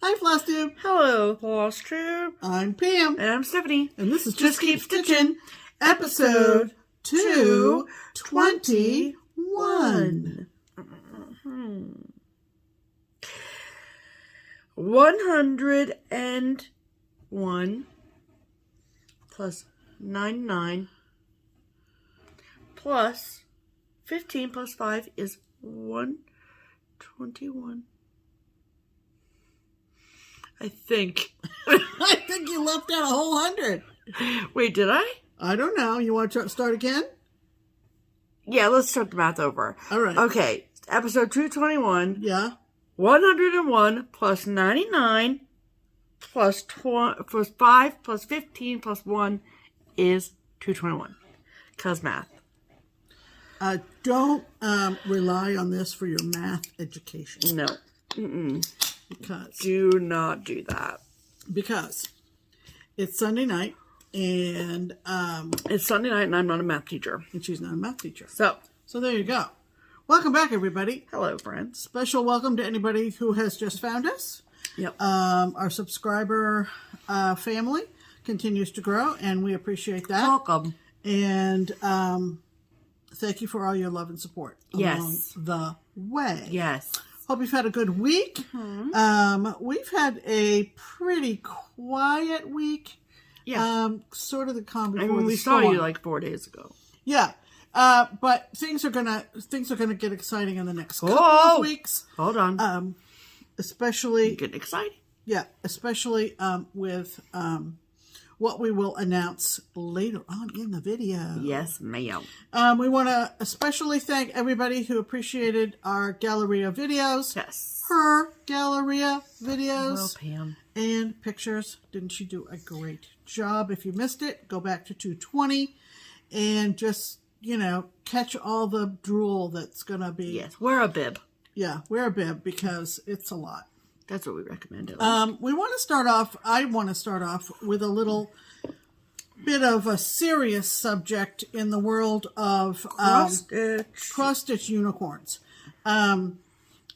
Hi, FlossTube. Hello, FlossTube. I'm Pam. And I'm Stephanie. And this is Just Keep Stitching, episode 221. 101 plus 99 plus 15 plus 5 is 121. I think. I think you left out a whole 100. Wait, did I? I don't know. You want to start again? Yeah, let's start the math over. All right. Okay, episode 221. Yeah. 101 plus 99 plus 5 plus 15 plus 1 is 221. Cause math. Don't rely on this for your math education. No. Do not do that. Because it's Sunday night and It's Sunday night and I'm not a math teacher. and she's not a math teacher. So, So there you go. Welcome back, everybody. hello, friends. Special welcome to anybody who has just found us. Yep. Our subscriber family continues to grow, and we appreciate that. Welcome. And thank you for all your love and support along the way. Yes. Hope you've had a good week. We've had a pretty quiet week. Yeah. Sort of the calm I before mean, the we saw storm. you like 4 days ago. Yeah. But things are gonna get exciting in the next couple of weeks. Hold on. Especially Getting excited. Yeah, especially with what we will announce later on in the video. Yes, ma'am. We want to especially thank everybody who appreciated our Galleria videos. Yes. Her Galleria videos. Well, Pam. And pictures. Didn't she do a great job? If you missed it, go back to 220 and just, catch all the drool that's going to be. Yes, wear a bib. Yeah, wear a bib because it's a lot. That's what we recommend. I want to start off with a little bit of a serious subject in the world of cross-stitch unicorns. You want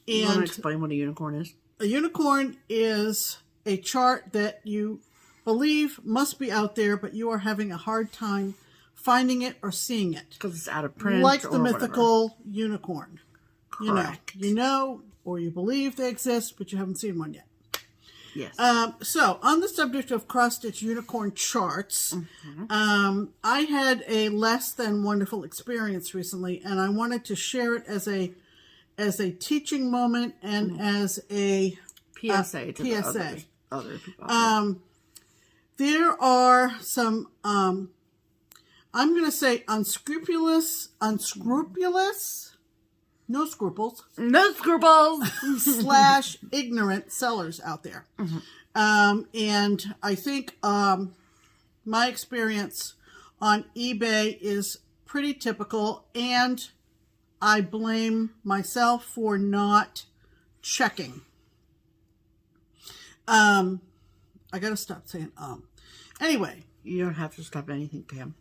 to And explain what a unicorn is? a unicorn is a chart that you believe must be out there, but you are having a hard time finding it or seeing it. Because it's out of print. Like or the mythical unicorn. Correct. You know, or you believe they exist, but you haven't seen one yet. Yes. So, on the subject of cross-stitch unicorn charts, I had a less than wonderful experience recently, and I wanted to share it as a teaching moment and as a PSA to the PSA. other people. There are some, I'm going to say unscrupulous, no scruples, no scruples. / ignorant sellers out there. And I think my experience on eBay is pretty typical, and I blame myself for not checking. I got to stop saying Anyway. You don't have to stop anything, Pam.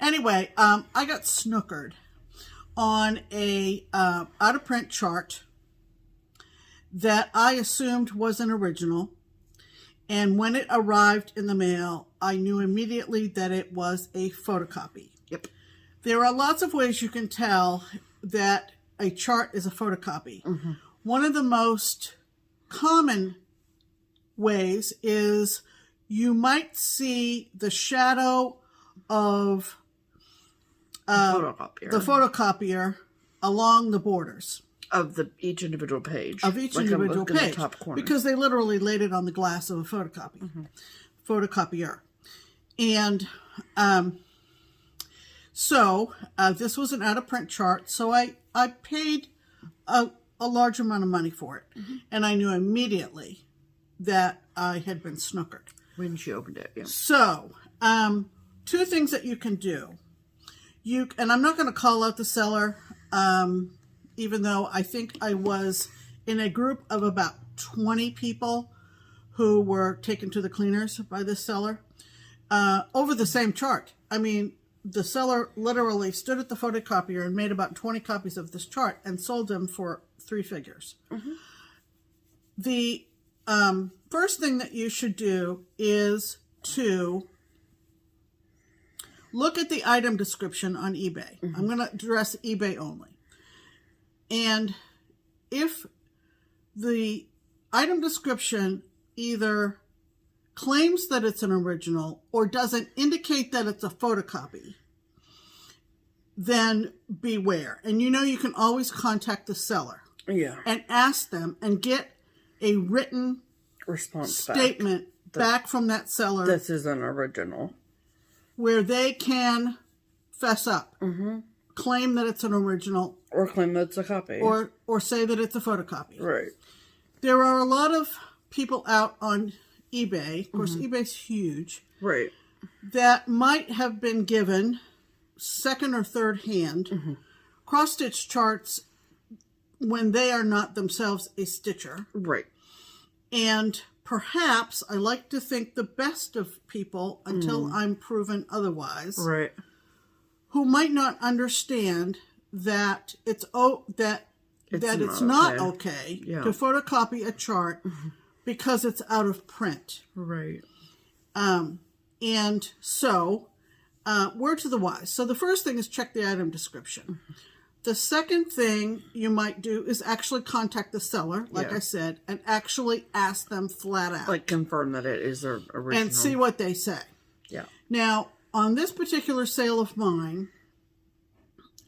Anyway, I got snookered on a out-of-print chart that I assumed was an original. And when it arrived in the mail, I knew immediately that it was a photocopy. Yep. There are lots of ways you can tell that a chart is a photocopy. One of the most common ways is you might see the shadow of the photocopier along the borders of each individual page. Of each like individual in the page. top corner. Because they literally laid it on the glass of a photocopier. And so this was an out-of-print chart, so I paid a large amount of money for it. And I knew immediately that I had been snookered. When she opened it, yeah. So, two things that you can do. And I'm not going to call out the seller, even though I think I was in a group of about 20 people who were taken to the cleaners by this seller over the same chart. I mean, the seller literally stood at the photocopier and made about 20 copies of this chart and sold them for 3 figures. first thing that you should do is to look at the item description on eBay. I'm going to address eBay only. And if the item description either claims that it's an original or doesn't indicate that it's a photocopy, then beware. And you can always contact the seller. Yeah. And ask them and get a written response statement back from that seller. This is an original. Where they can fess up. Claim that it's an original. Or claim that it's a copy. Or say that it's a photocopy. Right. There are a lot of people out on eBay. Of course, eBay's huge. Right. That might have been given second or third hand cross-stitch charts when they are not themselves a stitcher. Right. And perhaps, I like to think the best of people until I'm proven otherwise. Right. Who might not understand that it's not okay to photocopy a chart because it's out of print. Right. And so, word to the wise. So the first thing is check the item description. The second thing you might do is actually contact the seller, like I said, and actually ask them flat out. Like confirm that it is their original. And see what they say. Yeah. Now, on this particular sale of mine,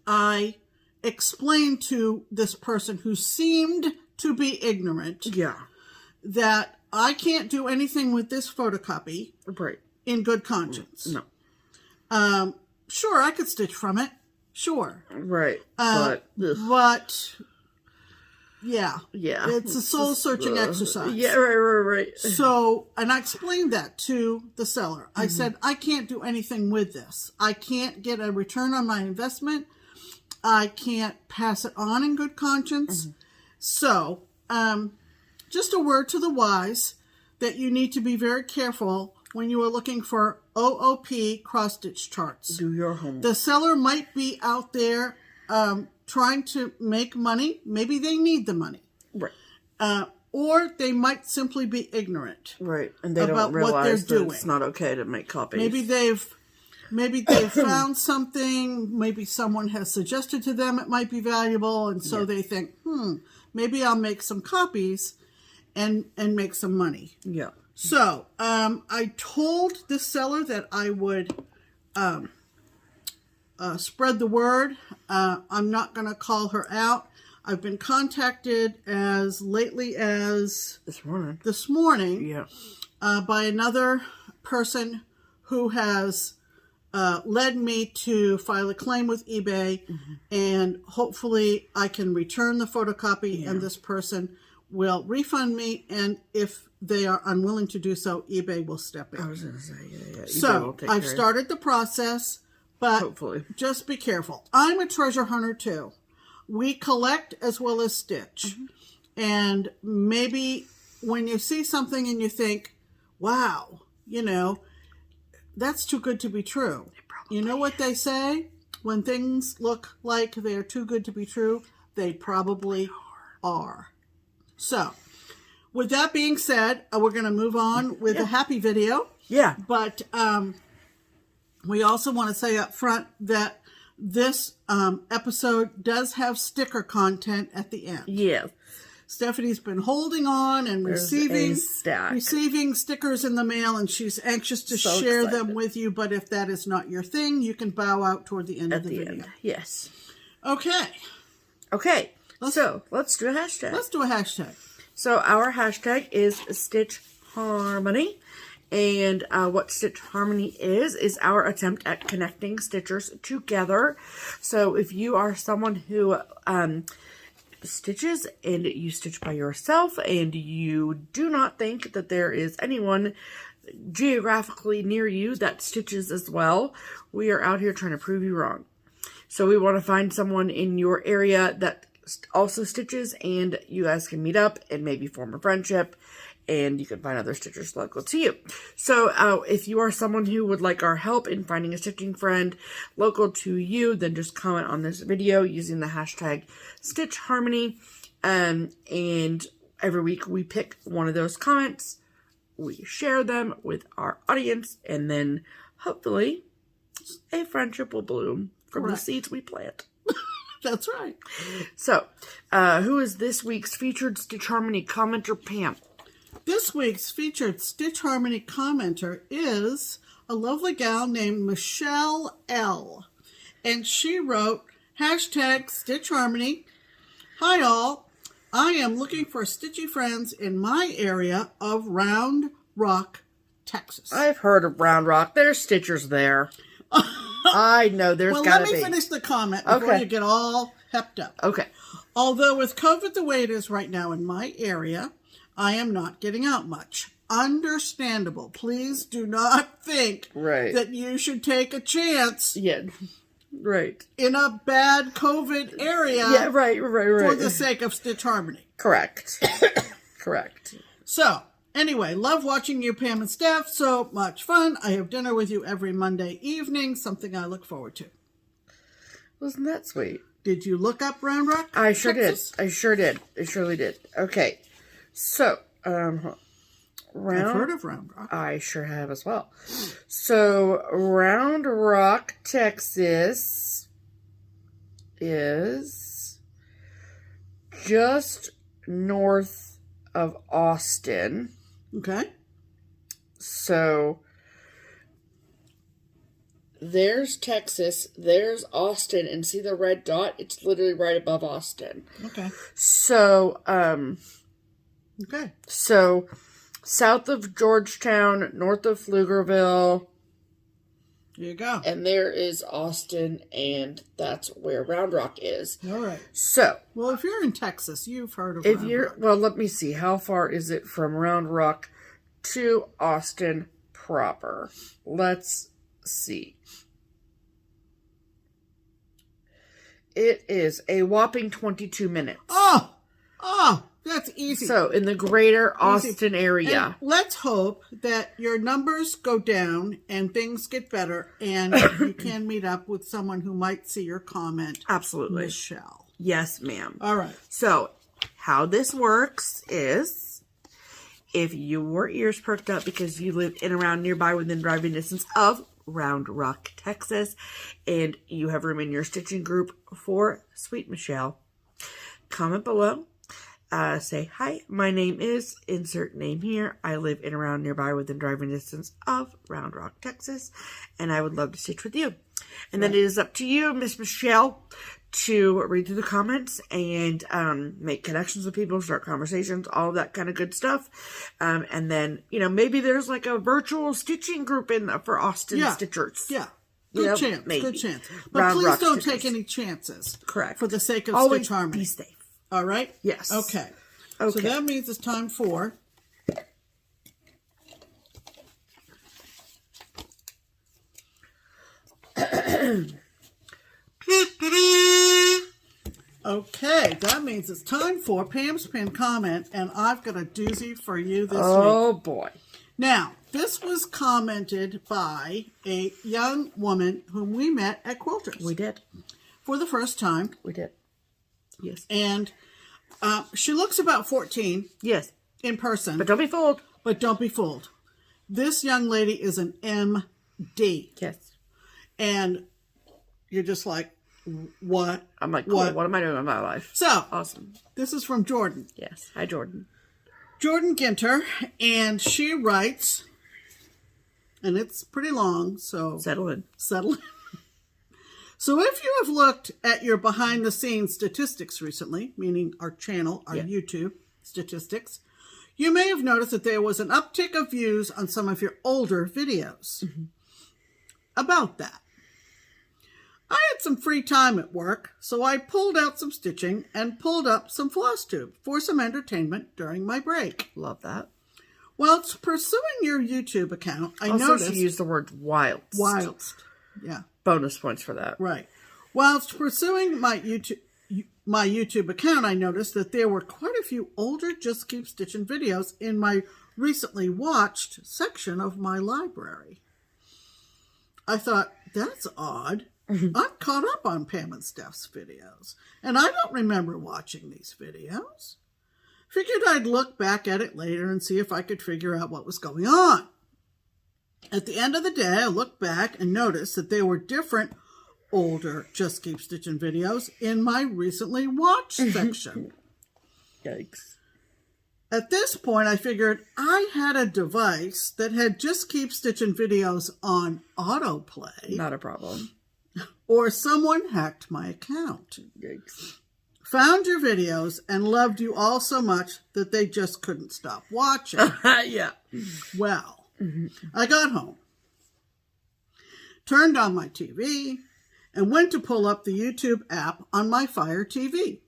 I explained to this person who seemed to be ignorant that I can't do anything with this photocopy in good conscience. No. Sure, I could stitch from it. Sure. Right. But yeah. It's a soul-searching exercise. Yeah, right. So, and I explained that to the seller. I said, I can't do anything with this. I can't get a return on my investment. I can't pass it on in good conscience. So, just a word to the wise that you need to be very careful when you are looking for OOP cross-stitch charts. Do your homework. The seller might be out there trying to make money. Maybe they need the money. Right. Or they might simply be ignorant. Right. And they about don't realize what they're that doing. It's not okay to make copies. Maybe they've found something. Maybe someone has suggested to them it might be valuable. And so they think, maybe I'll make some copies and make some money. Yeah. So, I told the seller that I would spread the word. I'm not going to call her out. I've been contacted as lately as this morning by another person who has led me to file a claim with eBay, and hopefully I can return the photocopy and this person will refund me, and if they are unwilling to do so, eBay will step in. I was going to say, So, I've started the process, but hopefully. Just be careful. I'm a treasure hunter too. We collect as well as stitch. And maybe when you see something and you think, wow, that's too good to be true. You know what they say? When things look like they're too good to be true, they probably are. So, with that being said, we're going to move on with a happy video. Yeah. But we also want to say up front that this episode does have sticker content at the end. Yeah. Stephanie's been holding on and receiving stickers in the mail, and she's anxious to share them with you. But if that is not your thing, you can bow out toward the end of the video. Yes. Okay. So let's do a hashtag. Let's do a hashtag. So our hashtag is Stitch Harmony. And what Stitch Harmony is our attempt at connecting stitchers together. So if you are someone who stitches and you stitch by yourself and you do not think that there is anyone geographically near you that stitches as well, we are out here trying to prove you wrong. So we want to find someone in your area that also stitches, and you guys can meet up and maybe form a friendship, and you can find other stitchers local to you. So if you are someone who would like our help in finding a stitching friend local to you, then just comment on this video using the hashtag Stitch Harmony, and every week we pick one of those comments, we share them with our audience, and then hopefully a friendship will bloom from the seeds we plant. That's right. So, who is this week's featured Stitch Harmony commenter, Pam? This week's featured Stitch Harmony commenter is a lovely gal named Michelle L. And she wrote, #Stitch Harmony. Hi all. I am looking for stitchy friends in my area of Round Rock, Texas. I've heard of Round Rock. There's stitchers there. I know there's gotta be. Well, let me finish the comment before you get all hepped up. Okay. Although with COVID the way it is right now in my area, I am not getting out much. Understandable. Please do not think that you should take a chance in a bad COVID area for the sake of Stitch Harmony. Correct. Correct. So, anyway, love watching you, Pam and Steph. So much fun. I have dinner with you every Monday evening, something I look forward to. Wasn't that sweet? Did you look up Round Rock? I sure did. I sure did. I surely did. Okay. So, I've heard of Round Rock. I sure have as well. So, Round Rock, Texas is just north of Austin. Okay. So, there's Texas, there's Austin, and see the red dot? It's literally right above Austin. Okay. So, okay. So, south of Georgetown, north of Pflugerville. There you go. And there is Austin, and that's where Round Rock is. All right. So, well, if you're in Texas, you've heard of Round Rock. Well, let me see. How far is it from Round Rock to Austin proper? Let's see. It is a whopping 22 minutes. Oh, that's easy. So, in the greater Austin area. And let's hope that your numbers go down and things get better and you can meet up with someone who might see your comment. Absolutely. Michelle. Yes, ma'am. All right. So, how this works is, if your ears perked up because you live in around nearby within driving distance of Round Rock, Texas, and you have room in your stitching group for Sweet Michelle, comment below. Say, hi, my name is, insert name here. I live in around nearby within driving distance of Round Rock, Texas, and I would love to stitch with you. And then it is up to you, Miss Michelle, to read through the comments and make connections with people, start conversations, all of that kind of good stuff. And then, maybe there's like a virtual stitching group for Austin Stitchers. Yeah. Good chance. Maybe. Good chance. But Round please Rock don't Stitchers. take any chances. Correct. For the sake of Always Stitch Harmony. be safe. All right? Yes. Okay. Okay. So that means it's time for... Okay, that means it's time for Pam's Pin Comment, and I've got a doozy for you this week. Oh, boy. Now, this was commented by a young woman whom we met at Quilters. We did. For the first time. We did. Yes. And she looks about 14. Yes. In person. But don't be fooled. But don't be fooled. This young lady is an MD. Yes. And you're just like, what? I'm like, cool, what am I doing with my life? So, awesome. This is from Jordan. Yes. Hi, Jordan. Jordan Ginter. And she writes, and it's pretty long, so... Settle in. Settle in. So if you have looked at your behind-the-scenes statistics recently, meaning our channel, our YouTube statistics, you may have noticed that there was an uptick of views on some of your older videos. About that. I had some free time at work, so I pulled out some stitching and pulled up some FlossTube for some entertainment during my break. Love that. Whilst pursuing your YouTube account, I also, noticed... she used the word whilst. Whilst. Yeah. Bonus points for that. Right. Whilst pursuing my YouTube account, I noticed that there were quite a few older Just Keep Stitching videos in my recently watched section of my library. I thought, that's odd. I'm caught up on Pam and Steph's videos, and I don't remember watching these videos. Figured I'd look back at it later and see if I could figure out what was going on. At the end of the day, I looked back and noticed that there were different older Just Keep Stitching videos in my recently watched section. Yikes. At this point, I figured I had a device that had Just Keep Stitching videos on autoplay. Not a problem. Or someone hacked my account. Yikes. Found your videos and loved you all so much that they just couldn't stop watching. Yeah. Well, I got home, turned on my TV, and went to pull up the YouTube app on my Fire TV.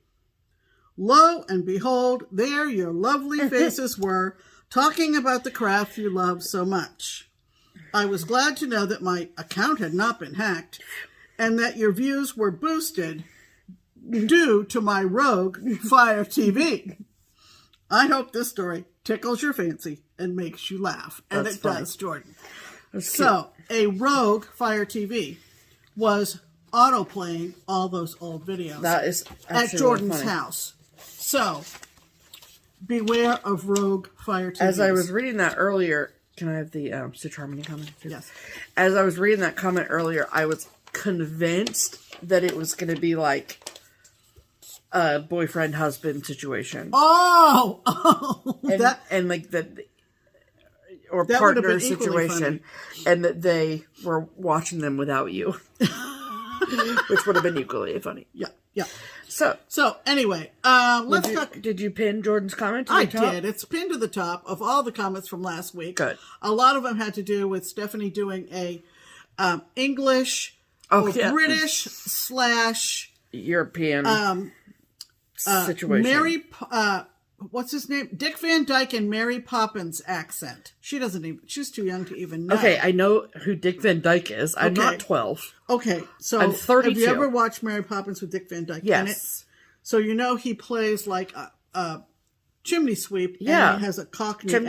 Lo and behold, there your lovely faces were, talking about the craft you love so much. I was glad to know that my account had not been hacked, and that your views were boosted due to my rogue Fire TV. I hope this story tickles your fancy and makes you laugh. And That's it funny. does, Jordan. That's So, a rogue Fire TV was auto-playing all those old videos That is at Jordan's house. So, beware of rogue Fire TVs. As I was reading that earlier, can I have the Stitch Harmony comment? Too? Yes. As I was reading that comment earlier, I was convinced that it was going to be like a boyfriend-husband situation. Oh! And like that, or that would have partner been equally situation, and that they were watching them without you, which would have been equally funny. Yeah, yeah. So anyway, let's talk. Did you pin Jordan's comment to I the top? did. It's pinned to the top of all the comments from last week. Good. A lot of them had to do with Stephanie doing a English or British / European situation. What's his name? Dick Van Dyke and Mary Poppins accent. She's too young to even know. Okay, I know who Dick Van Dyke is. I'm not 12. Okay, so I'm 32. Have you ever watched Mary Poppins with Dick Van Dyke in it? Yes. So you know he plays like a chimney sweep, Yeah. and he has a Cockney accent.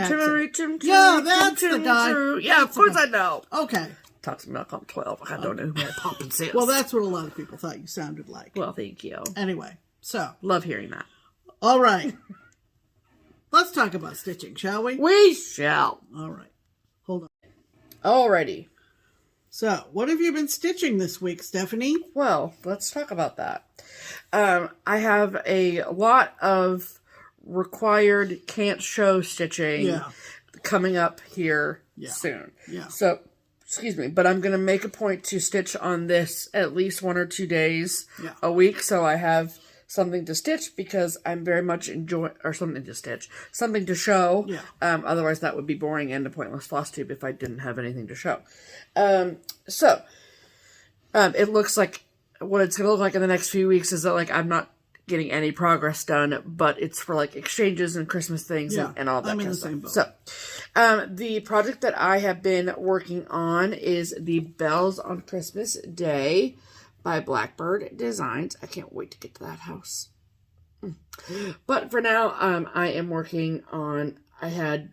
That's the guy. Yeah, of course I know. Okay. Talk to me like I'm 12. I don't know who Mary Poppins is. Well, that's what a lot of people thought you sounded like. Well, thank you. Anyway, so. Love hearing that. All right. Let's talk about stitching, shall we? We shall. All right. Hold on. Alrighty. So, what have you been stitching this week, Stephanie? Well, let's talk about that. I have a lot of required can't show stitching coming up here soon. Yeah. So, excuse me, but I'm going to make a point to stitch on this at least 1 or 2 days a week, so I have something to stitch, because I'm very much something to show. Yeah. Otherwise that would be boring and a pointless floss tube if I didn't have anything to show. It looks like what it's going to look like in the next few weeks is that, like, I'm not getting any progress done, but it's for, like, exchanges and Christmas things and all that kind of stuff. So, the project that I have been working on is the Bells on Christmas Day by Blackbird Designs. I can't wait to get to that house. But for now, I am working on, I had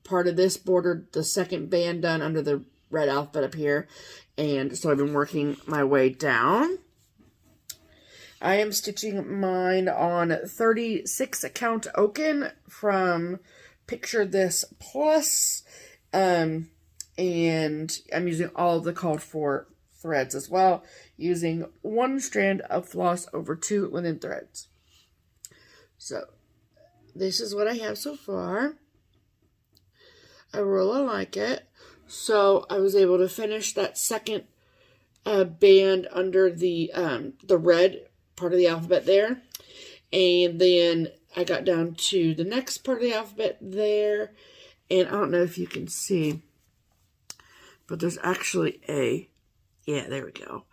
part of this bordered, the second band done under the red alphabet up here, and so I've been working my way down. I am stitching mine on 36 count Oaken from Picture This Plus, and I'm using all of the called for threads as well, using 1 strand of floss over 2 linen threads. So, this is what I have so far. I really like it. So, I was able to finish that second band under the red part of the alphabet there. And then I got down to the next part of the alphabet there. And I don't know if you can see, but there's actually there we go,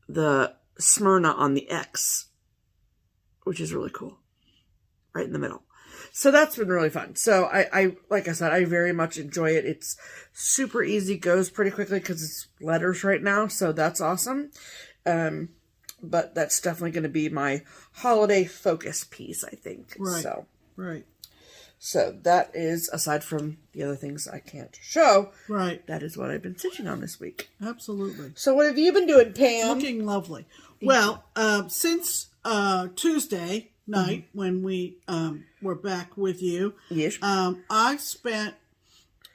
the Smyrna on the X, which is really cool, right in the middle. So that's been really fun. So I like I said, I very much enjoy it. It's super easy, goes pretty quickly because it's letters right now, so that's awesome. But that's definitely going to be my holiday focus piece, I think. Right. Right. So that is, aside from the other things I can't show, right, that is what I've been stitching on this week. Absolutely. So what have you been doing, Pam? Looking lovely. Well, since Tuesday, night when we were back with you. Yes. I spent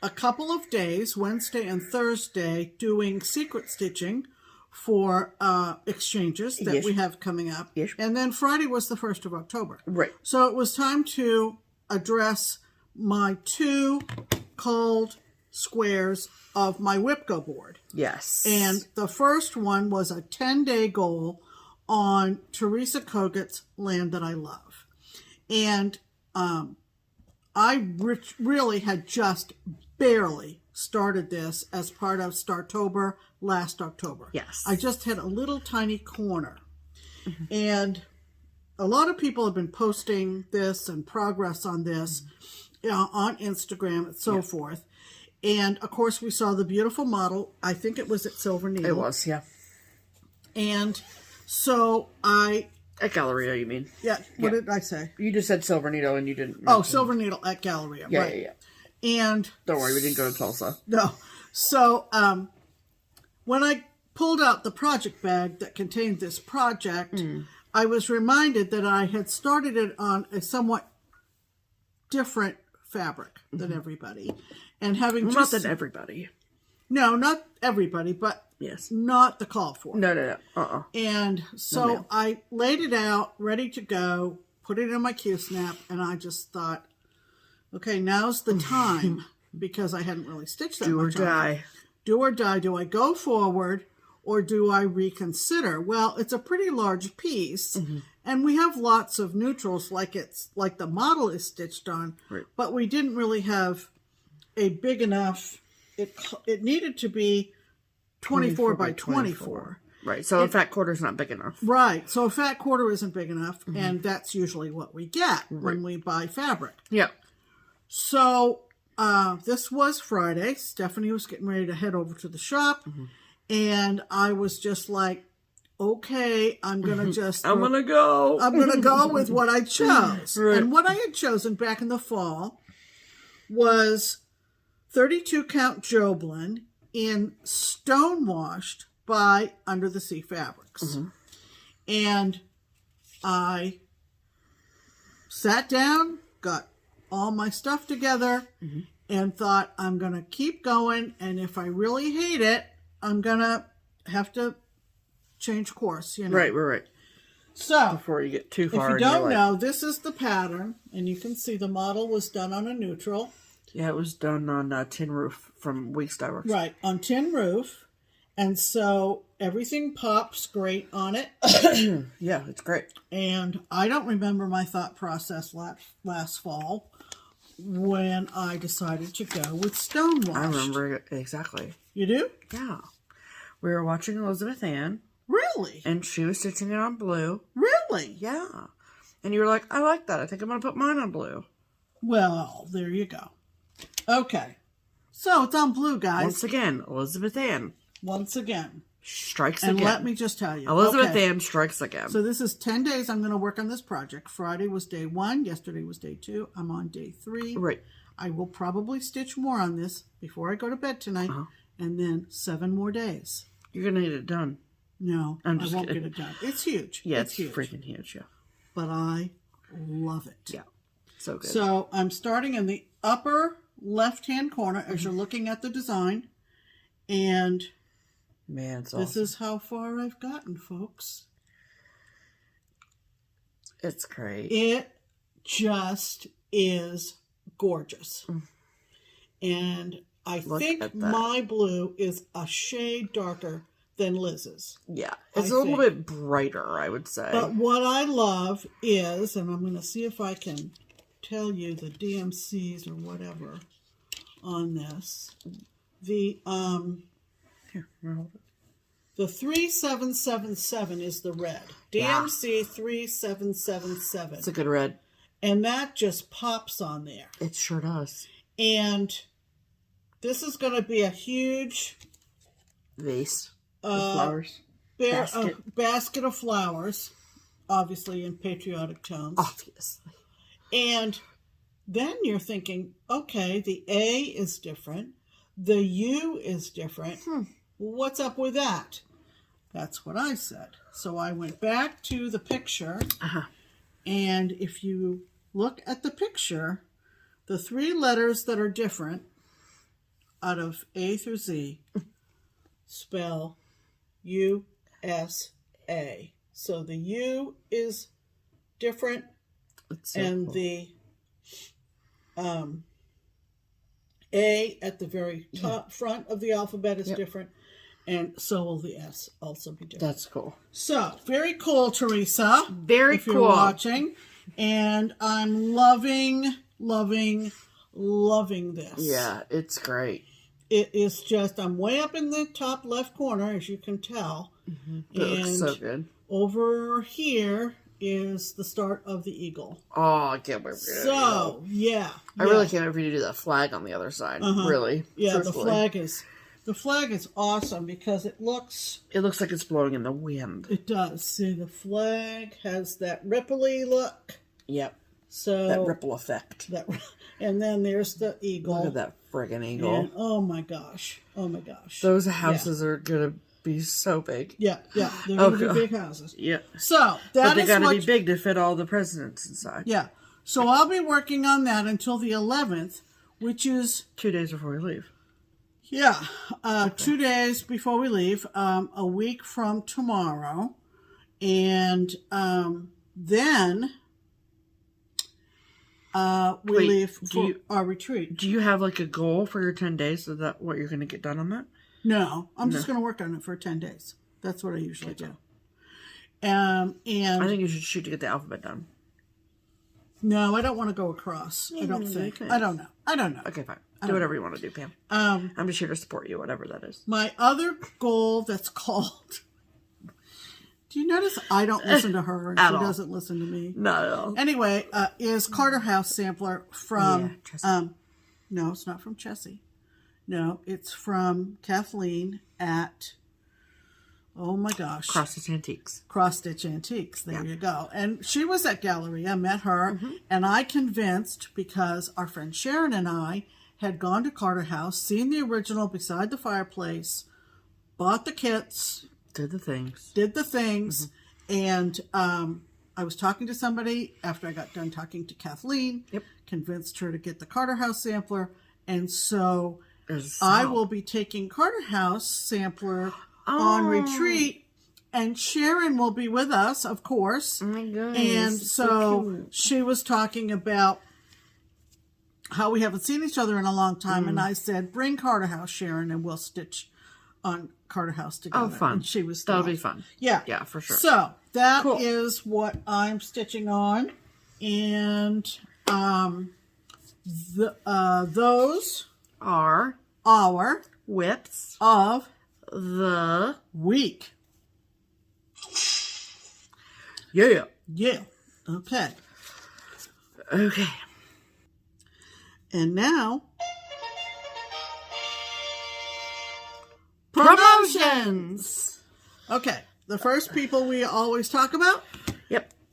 a couple of days, Wednesday and Thursday, doing secret stitching for exchanges that we have coming up. Yes. And then Friday was the 1st of October. Right. So it was time to address my 2 cold squares of my WIPGO board. Yes. And the first one was a 10-day goal on Theresa Koget's Land That I Love. And I really had just barely started this as part of Startober last October. Yes. I just had a little tiny corner. And a lot of people have been posting this and progress on this on Instagram and so forth. And, of course, we saw the beautiful model. I think it was at Silver Needle. It was, yeah. And so At Galleria, you mean? Yeah, what did I say? You just said Silver Needle and you didn't Oh, Silver Needle at Galleria, Yeah, right. yeah. And... Don't worry, we didn't go to Tulsa. No. So, when I pulled out the project bag that contained this project, I was reminded that I had started it on a somewhat different fabric than everybody. And having Not than everybody. No, not everybody, but Yes. not the call for. No. And so I laid it out, ready to go, put it in my Q-snap, and I just thought, okay, now's the time, because I hadn't really stitched that Do or much on it. die. Do or die. Do I go forward or do I reconsider? Well, it's a pretty large piece, and we have lots of neutrals like the model is stitched on, but we didn't really have a big enough. It needed to be 24 by 24. Right, so a fat quarter's not big enough. Right, so a fat quarter isn't big enough, and that's usually what we get when we buy fabric. Yeah. So this was Friday. Stephanie was getting ready to head over to the shop, and I was just like, okay, I'm going to just... I'm going to go. I'm going to go with what I chose. Right. And what I had chosen back in the fall was 32 count Joblin in stonewashed by Under the Sea Fabrics. And I sat down, got all my stuff together, and thought, I'm going to keep going, and if I really hate it, I'm going to have to change course, you know. Right. So, Before you get too far. if you don't know, this is the pattern, and you can see the model was done on a neutral. Yeah, it was done on Tin Roof from Weeks Dye Works. Right, on tin roof. And so everything pops great on it. Yeah, it's great. And I don't remember my thought process last fall when I decided to go with stonewashed. I remember it exactly. You do? Yeah. We were watching Elizabeth Ann. Really? And she was stitching it on blue. Really? Yeah. And you were like, I like that. I think I'm going to put mine on blue. Well, there you go. Okay. So it's on blue, guys. Once again, Elizabeth Ann. Once again. Strikes and again. let me just tell you. Elizabeth Ann strikes again. So this is 10 days I'm going to work on this project. Friday was day 1. Yesterday was day 2. I'm on day 3. Right. I will probably stitch more on this before I go to bed tonight. And then 7 more days. You're going to get it done. No, I just won't kidding. get it done. It's huge. Yeah, it's huge. freaking huge, yeah. But I love it. Yeah, so good. So I'm starting in the upper left-hand corner as you're looking at the design. And man, it's awesome. This is how far I've gotten, folks. It's great. It just is gorgeous. And I think my blue is a shade darker than Liz's. Yeah, it's a little bit brighter, I would say. But what I love is, and I'm going to see if I can tell you the DMCs or whatever on this. The Here, hold it. The 3777 is the red. DMC 3777. It's a good red. And that just pops on there. It sure does. And this is going to be a huge vase with flowers. Basket of flowers, obviously in patriotic tones. Obviously. And then you're thinking, okay, the A is different. The U is different. What's up with that? That's what I said. So I went back to the picture And if you look at the picture, the 3 letters that are different out of A through Z spell USA. So the U is different, So and cool. the A at the very top front of the alphabet is different, and so will the S also be different. That's cool. So, very cool, Theresa. Very if cool. you're watching. And I'm loving, loving, loving this. Yeah, it's great. It is just, I'm way up in the top left corner, as you can tell. Mm-hmm. It looks so good. Over here is the start of the eagle. Oh, I can't wait for it. So, yeah. I really can't wait for you to do that flag on the other side. Really. Yeah, truthfully. the flag is awesome because it looks like it's blowing in the wind. It does. See, the flag has that ripply look. Yep. So that ripple effect. And then there's the eagle. Look at that friggin' eagle. And, oh my gosh. Those houses are gonna be so big. Yeah. They're gonna be big houses. Yeah. So but they gotta be big to fit all the presidents inside. Yeah. So I'll be working on that until the 11th, which is 2 days before we leave. Yeah, 2 days before we leave, a week from tomorrow, and then we leave for our retreat. Do you have like a goal for your 10 days? Is that what you're going to get done on that? No, I'm just going to work on it for 10 days. That's what I usually do. And I think you should shoot to get the alphabet done. No, I don't want to go across. I don't think. I don't know. Okay, fine. Do whatever you want to do, Pam. I'm just here to support you, whatever that is. My other goal that's called... Do you notice I don't listen to her and she doesn't listen to me? Not at all. Anyway, is Carter House sampler from... no, it's not from Chessie. No, it's from Kathleen at... Oh my gosh. Cross Stitch Antiques. Cross Stitch Antiques. There you go. And she was at Galleria, met her, and I convinced, because our friend Sharon and I had gone to Carter House, seen the original beside the fireplace, bought the kits, did the things, and I was talking to somebody after I got done talking to Kathleen, convinced her to get the Carter House sampler, and so I will be taking Carter House sampler on retreat, and Sharon will be with us, of course. Oh my goodness. And so she was talking about how we haven't seen each other in a long time, and I said, bring Carter House, Sharon, and we'll stitch on Carter House together. Oh, fun. And she was That'll be fun. Yeah. Yeah, for sure. So that is what I'm stitching on, and those are our whips of the week. Yeah. Okay. Okay. And now, promotions. Okay. The first people we always talk about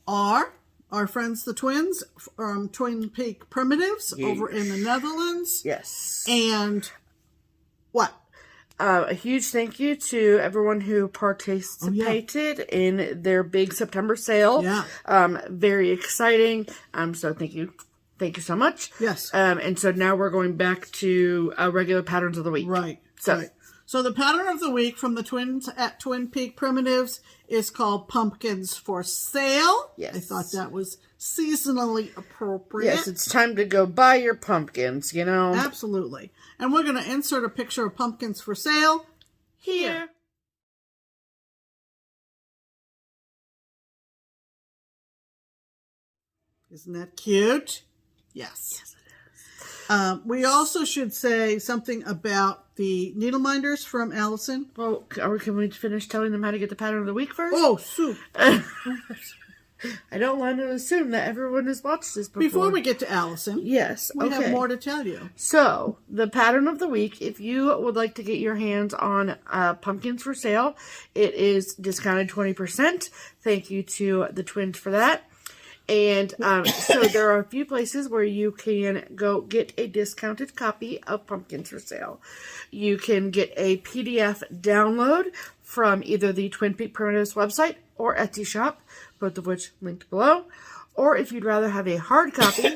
are our friends the twins from Twin Peak Primitives over in the Netherlands. Yes. And what? A huge thank you to everyone who participated in their big September sale. Yeah. Very exciting. So thank you. Thank you so much. Yes. And so now we're going back to regular patterns of the week. Right. So, So the pattern of the week from the twins at Twin Peak Primitives is called Pumpkins for Sale. Yes. I thought that was seasonally appropriate. Yes, it's time to go buy your pumpkins, you know. Absolutely. And we're going to insert a picture of pumpkins for sale here. Isn't that cute? Yes. Yes, it is. We also should say something about the needle minders from Allison. Well, can we finish telling them how to get the pattern of the week first? Oh, soup. I don't want to assume that everyone has watched this before. Before we get to Allison, we have more to tell you. So, the pattern of the week, if you would like to get your hands on pumpkins for sale, it is discounted 20%. Thank you to the twins for that. And so there are a few places where you can go get a discounted copy of Pumpkins for Sale. You can get a PDF download from either the Twin Peak Primitives website or Etsy shop, both of which linked below. Or if you'd rather have a hard copy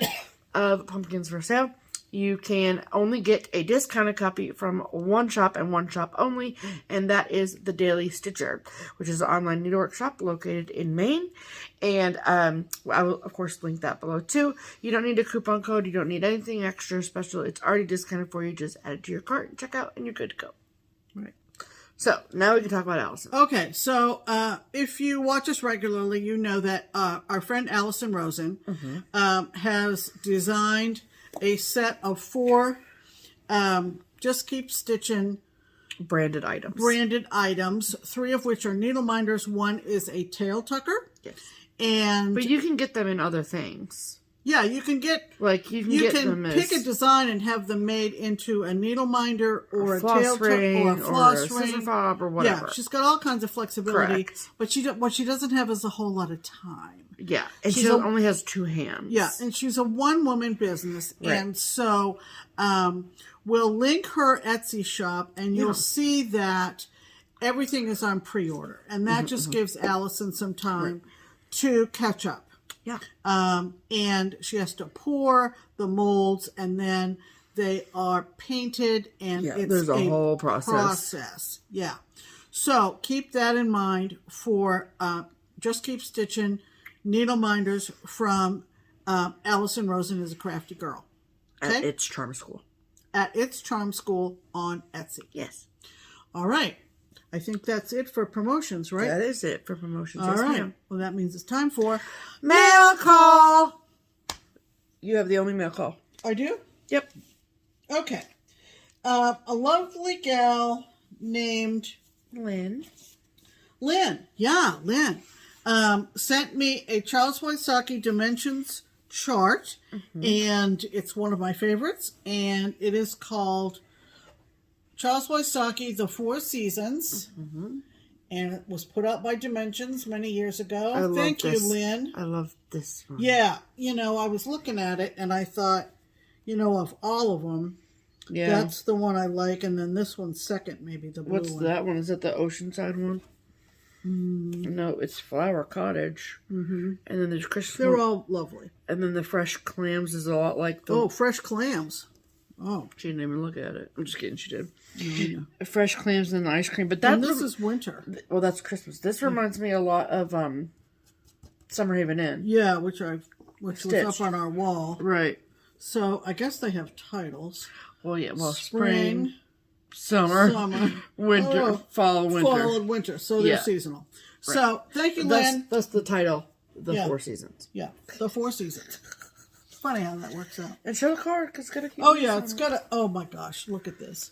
of Pumpkins for Sale, you can only get a discounted copy from one shop and one shop only, and that is the Daily Stitcher, which is an online needlework shop located in Maine. And I will, of course, link that below too. You don't need a coupon code. You don't need anything extra special. It's already discounted for you. Just add it to your cart and check out, and you're good to go. Right. So now we can talk about Allison. Okay, so if you watch us regularly, you know that our friend Allison Rosen has designed a set of 4 Just Keep Stitchin' Branded items, 3 of which are needle minders. 1 is a tail tucker. Yes. And but you can get them in other things. Yeah, you can get you can pick a design and have them made into a needle minder or a tail tucker or a floss ring, scissor fob or whatever. Yeah, she's got all kinds of flexibility. Correct. But what she doesn't have is a whole lot of time. Yeah, and she only has 2 hands. Yeah, and she's a one-woman business, right. And so we'll link her Etsy shop, and you'll see that everything is on pre-order, and that just gives Allison some time to catch up. Yeah. And she has to pour the molds, and then they are painted, and it's there's a whole process. Yeah. So keep that in mind for Just Keep Stitchin' needle minders from Allison Rosen is a crafty girl. Okay? At ItsCharmSchool. At ItsCharmSchool on Etsy. Yes. All right. I think that's it for promotions, right? That is it for promotions. All yes, right. ma'am. Well, that means it's time for mail call. You have the only mail call. I do? Yep. Okay. A lovely gal named Lynn. Yeah, Lynn. Sent me a Charles Wysocki Dimensions chart, and it's one of my favorites, and it is called Charles Wysocki, The 4 Seasons, and it was put out by Dimensions many years ago. Thank you, Lynn. I love this one. Yeah, I was looking at it, and I thought, of all of them, that's the one I like, and then this one's second, maybe the blue one. What's that one? Is that the Oceanside one? No, it's Flower Cottage. And then there's Christmas. They're all lovely. And then the Fresh Clams is a lot like the... Oh, Fresh Clams. Oh. She didn't even look at it. I'm just kidding, she did. No. Fresh Clams and ice cream. But and this is winter. Well, that's Christmas. This reminds me a lot of Summer Haven Inn. Yeah, which was up on our wall. Right. So I guess they have titles. Well, yeah. Well, spring, summer, winter, fall, winter. Fall and winter. So they're seasonal. Right. So thank you, Lynn. That's the title. The 4 Seasons. Yeah, the 4 Seasons. Funny how that works out. And show the card because it's got a. Oh yeah, it's got a. Oh my gosh, look at this.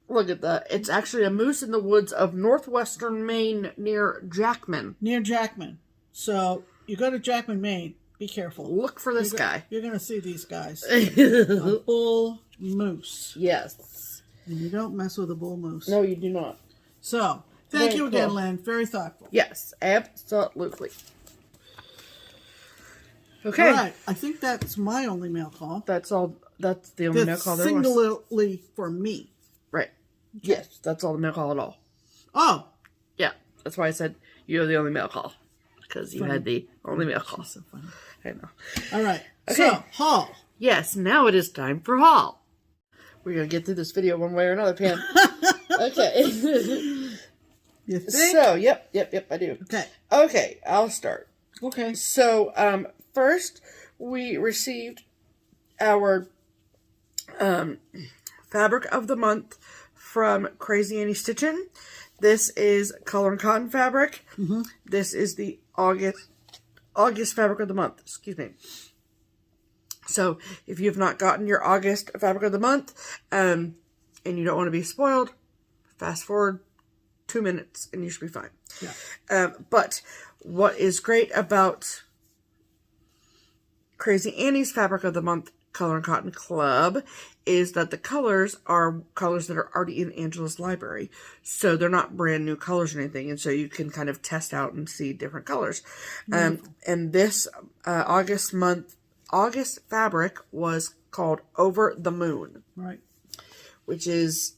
Look at that. It's actually a moose in the woods of northwestern Maine near Jackman. Near Jackman. So you go to Jackman, Maine. Be careful. Look for this guy. You're going to see these guys. A bull moose. Yes. And you don't mess with a bull moose. No, you do not. So thank you again, Lynn. Very thoughtful. Yes, absolutely. Okay. All right. I think that's my only mail call. That's all. That's the only mail call there was. Singularly for me. Right. Okay. Yes, that's all the mail call at all. Oh. Yeah, that's why I said you're the only mail call. Because you had the only mail call. She's so funny. I know. All right. Okay. So, haul. Yes, now it is time for haul. We're going to get through this video one way or another, Pam. Okay. You think? So, yep, I do. Okay. Okay, I'll start. Okay. So, first, we received our fabric of the month from Crazy Annie Stitchin'. This is Color and Cotton fabric. This is the August fabric of the month. Excuse me. So, if you have not gotten your August fabric of the month, and you don't want to be spoiled, fast forward 2 minutes and you should be fine. Yeah. But what is great about Crazy Annie's Fabric of the Month Color and Cotton Club is that the colors are colors that are already in Angela's library. So they're not brand new colors or anything. And so you can kind of test out and see different colors. And this August fabric was called Over the Moon. Right. Which is...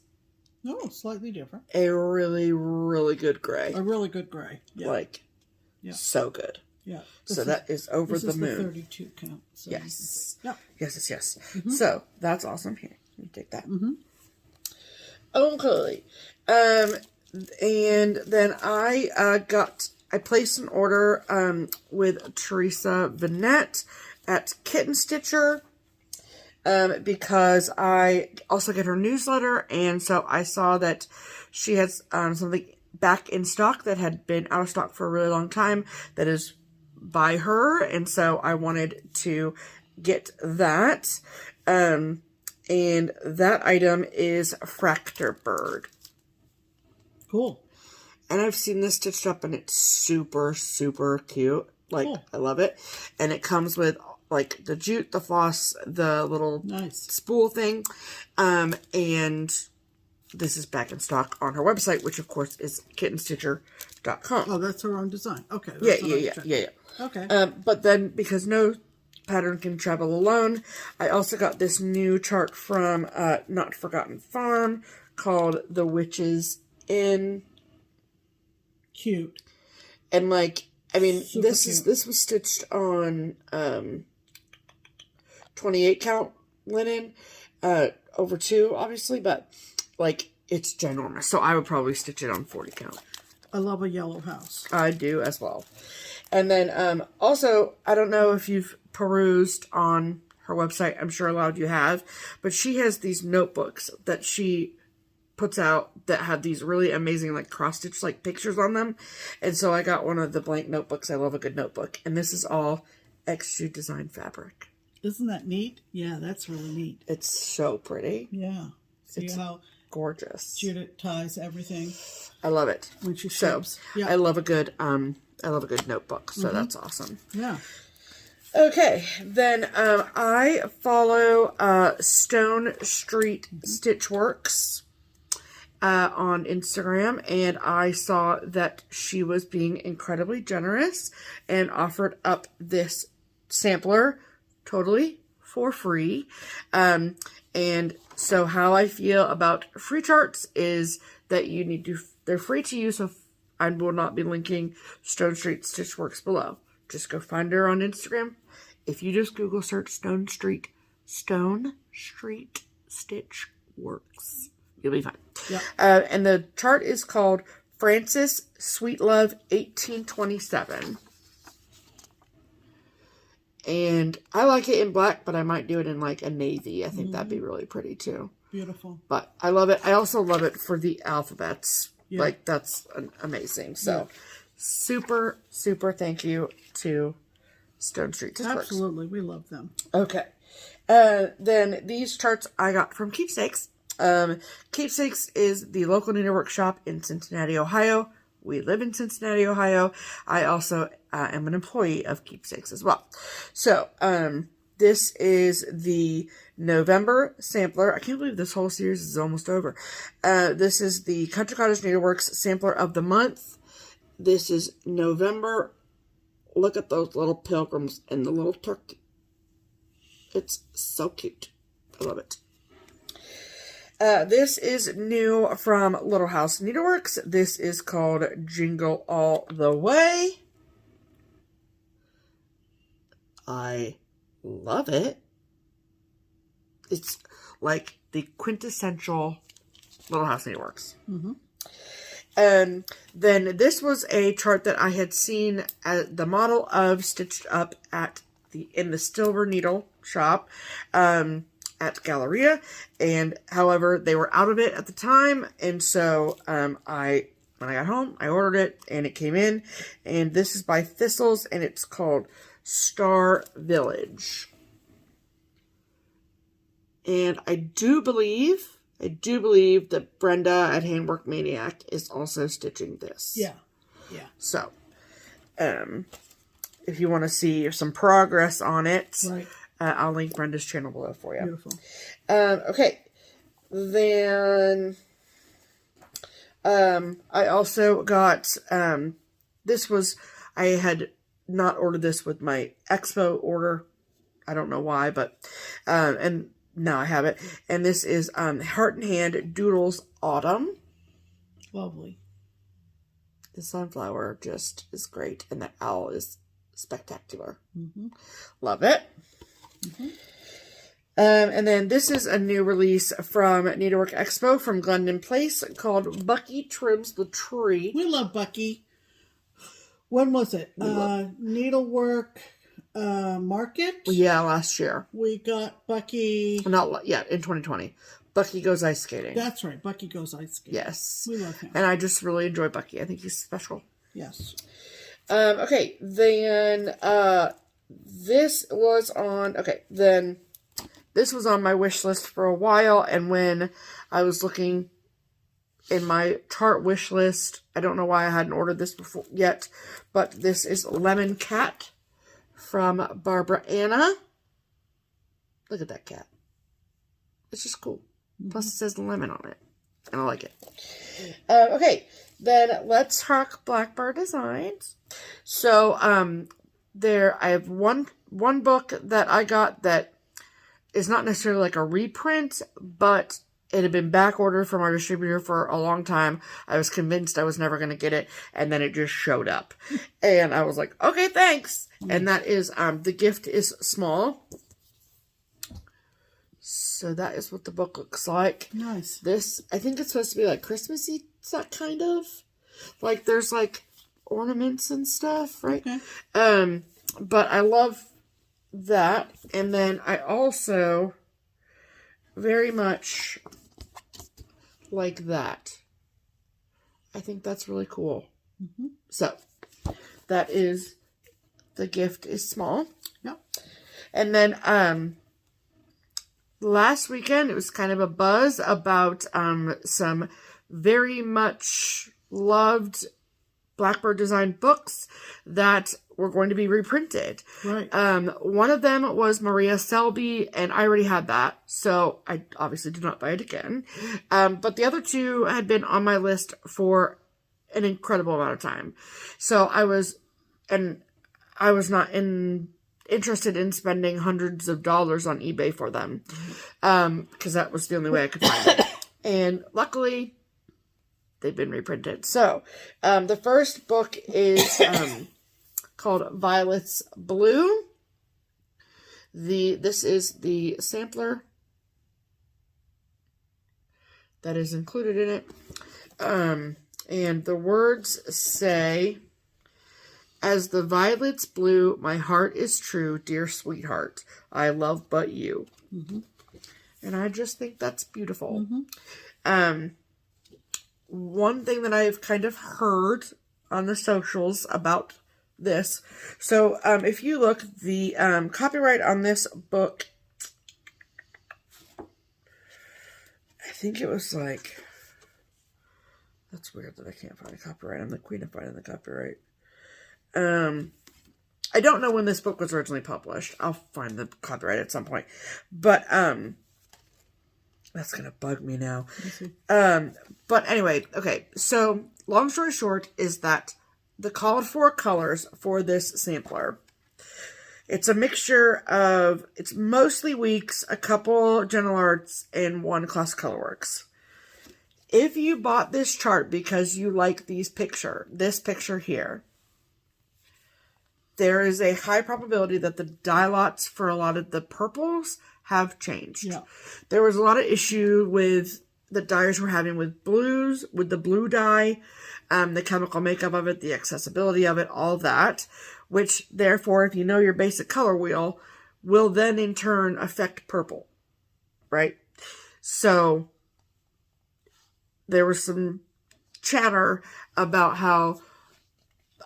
No, slightly different. A really, really good gray. A really good gray. Yeah. So good. Yeah. So that is over the moon. This is the 32 count. So Yes. Yep. Yes. So that's awesome. Here, let me take that. Okay. And then I placed an order with Theresa Vanette at Kitten Stitcher because I also get her newsletter, and so I saw that she has something back in stock that had been out of stock for a really long time that is by her, and so I wanted to get that. And that item is Fractor Bird. Cool. And I've seen this stitched up, and it's super, super cute. Like, cool. I love it. And it comes with, like, the jute, the floss, the little spool thing. And this is back in stock on her website, which, of course, is kittenstitcher.com. Oh, that's her own design. Okay. Yeah. Okay. But then, because no pattern can travel alone, I also got this new chart from Not Forgotten Farm called The Witches in. Cute. And, like, I mean, Super this was stitched on 28 count linen, over 2, obviously, but, like, it's ginormous. So I would probably stitch it on 40 count. I love a yellow house. I do as well. And then, also, I don't know if you've perused on her website. I'm sure a lot of you have. But she has these notebooks that she puts out that have these really amazing, like, cross-stitch, like, pictures on them. And so I got one of the blank notebooks. I love a good notebook. And this is all extrude design fabric. Isn't that neat? Yeah, that's really neat. It's so pretty. Yeah. See how gorgeous. Judith ties everything. I love it. When she ships. Yeah. I love a good notebook. So that's awesome. Yeah. Okay, then I follow Stone Street Stitchworks on Instagram, and I saw that she was being incredibly generous and offered up this sampler totally for free. And so how I feel about free charts is that they're free to use, so I will not be linking Stone Street Stitchworks below. Just go find her on Instagram. If you just Google search Stone Street Stitchworks, you'll be fine. Yeah. And the chart is called Francis Sweetlove 1827. And I like it in black, but I might do it in, like, a navy. I think that'd be really pretty too. Beautiful. But I love it. I also love it for the alphabets. Yeah. Like, that's amazing. So, super, super thank you to Stone Street Stitchworks. Absolutely. We love them. Okay. Then these charts I got from Keepsakes. Keepsakes is the local needlework shop in Cincinnati, Ohio. We live in Cincinnati, Ohio. I also am an employee of Keepsakes as well. So, this is the November sampler. I can't believe this whole series is almost over. This is the Country Cottage Needleworks sampler of the month. This is November. Look at those little pilgrims and the little turkey. It's so cute. I love it. This is new from Little House Needleworks. This is called Jingle All the Way. I love it. It's like the quintessential Little House Needleworks. And then this was a chart that I had seen at the model of stitched up in the Silver Needle shop at Galleria, and however they were out of it at the time, and so when I got home I ordered it and it came in, and this is by Thistles and it's called Star Village. And I do believe that Brenda at Handwork Maniac is also stitching this. Yeah. So, if you want to see some progress on it, right. I'll link Brenda's channel below for you. Beautiful. Okay. Then, I also got, I had not ordered this with my Expo order. I don't know why, but, and now I have it. And this is, Heart and Hand Doodles Autumn. Lovely. The sunflower just is great. And the owl is spectacular. Mm-hmm. Love it. Mm-hmm. And then this is a new release from Needlework Expo from Glendon Place called Bucky Trims the Tree. We love Bucky. When was it? Needlework Market? Yeah, last year. We got Bucky. In 2020. Bucky Goes Ice Skating. That's right. Bucky Goes Ice Skating. Yes. We love him. And I just really enjoy Bucky. I think he's special. Yes. Okay, then this was on my wish list for a while, and when I was looking in my Tarte wish list, I don't know why I hadn't ordered this before yet, but this is Lemon Cat from Barbara Anna. Look at that cat. It's just cool. Plus it says lemon on it, and I like it. Okay, then let's talk Blackbird Designs. So, I have one book that I got that is not necessarily like a reprint, but it had been back ordered from our distributor for a long time. I was convinced I was never going to get it, and then it just showed up. And I was like, okay, thanks. And that is, The Gift is Small. So that is what the book looks like. Nice. This, I think it's supposed to be like Christmassy, kind of. Like there's like ornaments and stuff, right? Okay. But I love that. And then I also very much like that. I think that's really cool. Mm-hmm. So that is The Gift is Small. Yep. And then last weekend it was kind of a buzz about some very much loved Blackbird Design books that were going to be reprinted. Right. One of them was Maria Selby, and I already had that, so I obviously did not buy it again. But the other two had been on my list for an incredible amount of time. So I was not interested in spending hundreds of dollars on eBay for them, because that was the only way I could find it. And luckily, they've been reprinted. So, the first book is called Violet's Blue. This is the sampler that is included in it. And the words say, "As the violets blue, my heart is true, dear sweetheart. I love but you." Mm-hmm. And I just think that's beautiful. Mm-hmm. One thing that I've kind of heard on the socials about this. So, if you look, the copyright on this book, I think it was like, that's weird that I can't find a copyright. I'm the queen of finding the copyright. I don't know when this book was originally published. I'll find the copyright at some point. But, that's going to bug me now. But anyway, okay. So, long story short is that the called for colors for this sampler, it's a mixture of, it's mostly Weeks, a couple Gentle Arts, and one Class Colorworks. If you bought this chart because you like this picture here, there is a high probability that the dye lots for a lot of the purples have changed. Yeah. There was a lot of issue with the dyers were having with blues, with the blue dye, the chemical makeup of it, the accessibility of it, all that, which therefore, if you know your basic color wheel, will then in turn affect purple, right? So there was some chatter about how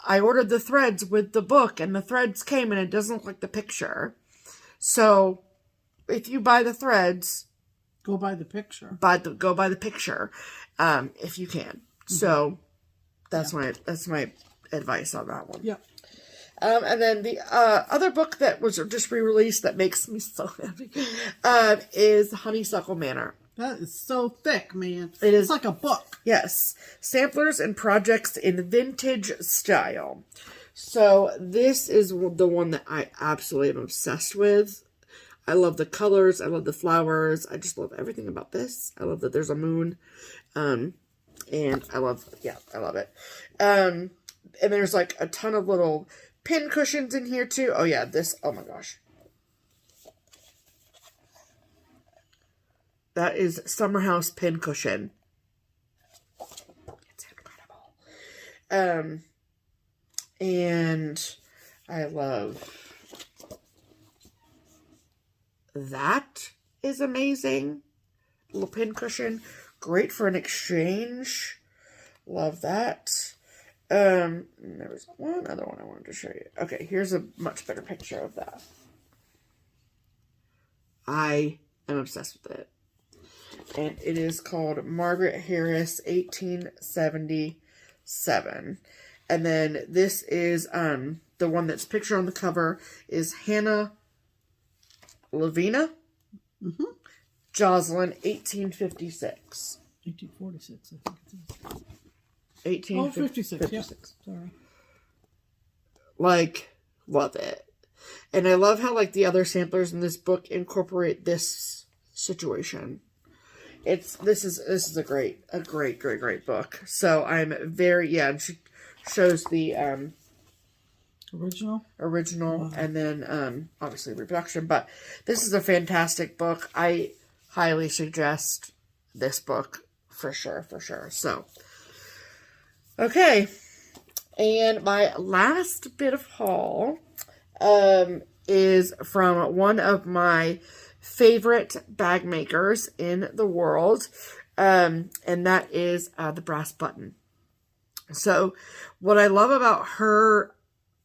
I ordered the threads with the book and the threads came and it doesn't look like the picture. So if you buy the threads, go buy the picture. Go buy the picture, if you can. Mm-hmm. So that's my advice on that one. Yeah. And then the other book that was just re-released that makes me so happy is Honeysuckle Manor. That is so thick, man. It is. It's like a book. Yes. Samplers and projects in vintage style. So this is the one that I absolutely am obsessed with. I love the colors. I love the flowers. I just love everything about this. I love that there's a moon. And I love it. And there's like a ton of little pin cushions in here too. Oh yeah, this, oh my gosh. That is Summer House pin cushion. It's incredible. And I love that is amazing. Little pin cushion. Great for an exchange. Love that. There was one other one I wanted to show you. Okay, here's a much better picture of that. I am obsessed with it. And it is called Margaret Harris 1877. And then this is the one that's pictured on the cover is Hannah Lavina. Mm-hmm. Jocelyn 1856. 1846, I think it is. 1856. Yeah. Sorry. Like, love it. And I love how, like, the other samplers in this book incorporate this situation. This is a great book. So I'm very, yeah, and she shows the original, wow. And then obviously reproduction, but this is a fantastic book. I highly suggest this book for sure. So, okay. And my last bit of haul is from one of my favorite bag makers in the world, and that is the Brass Button. So what I love about her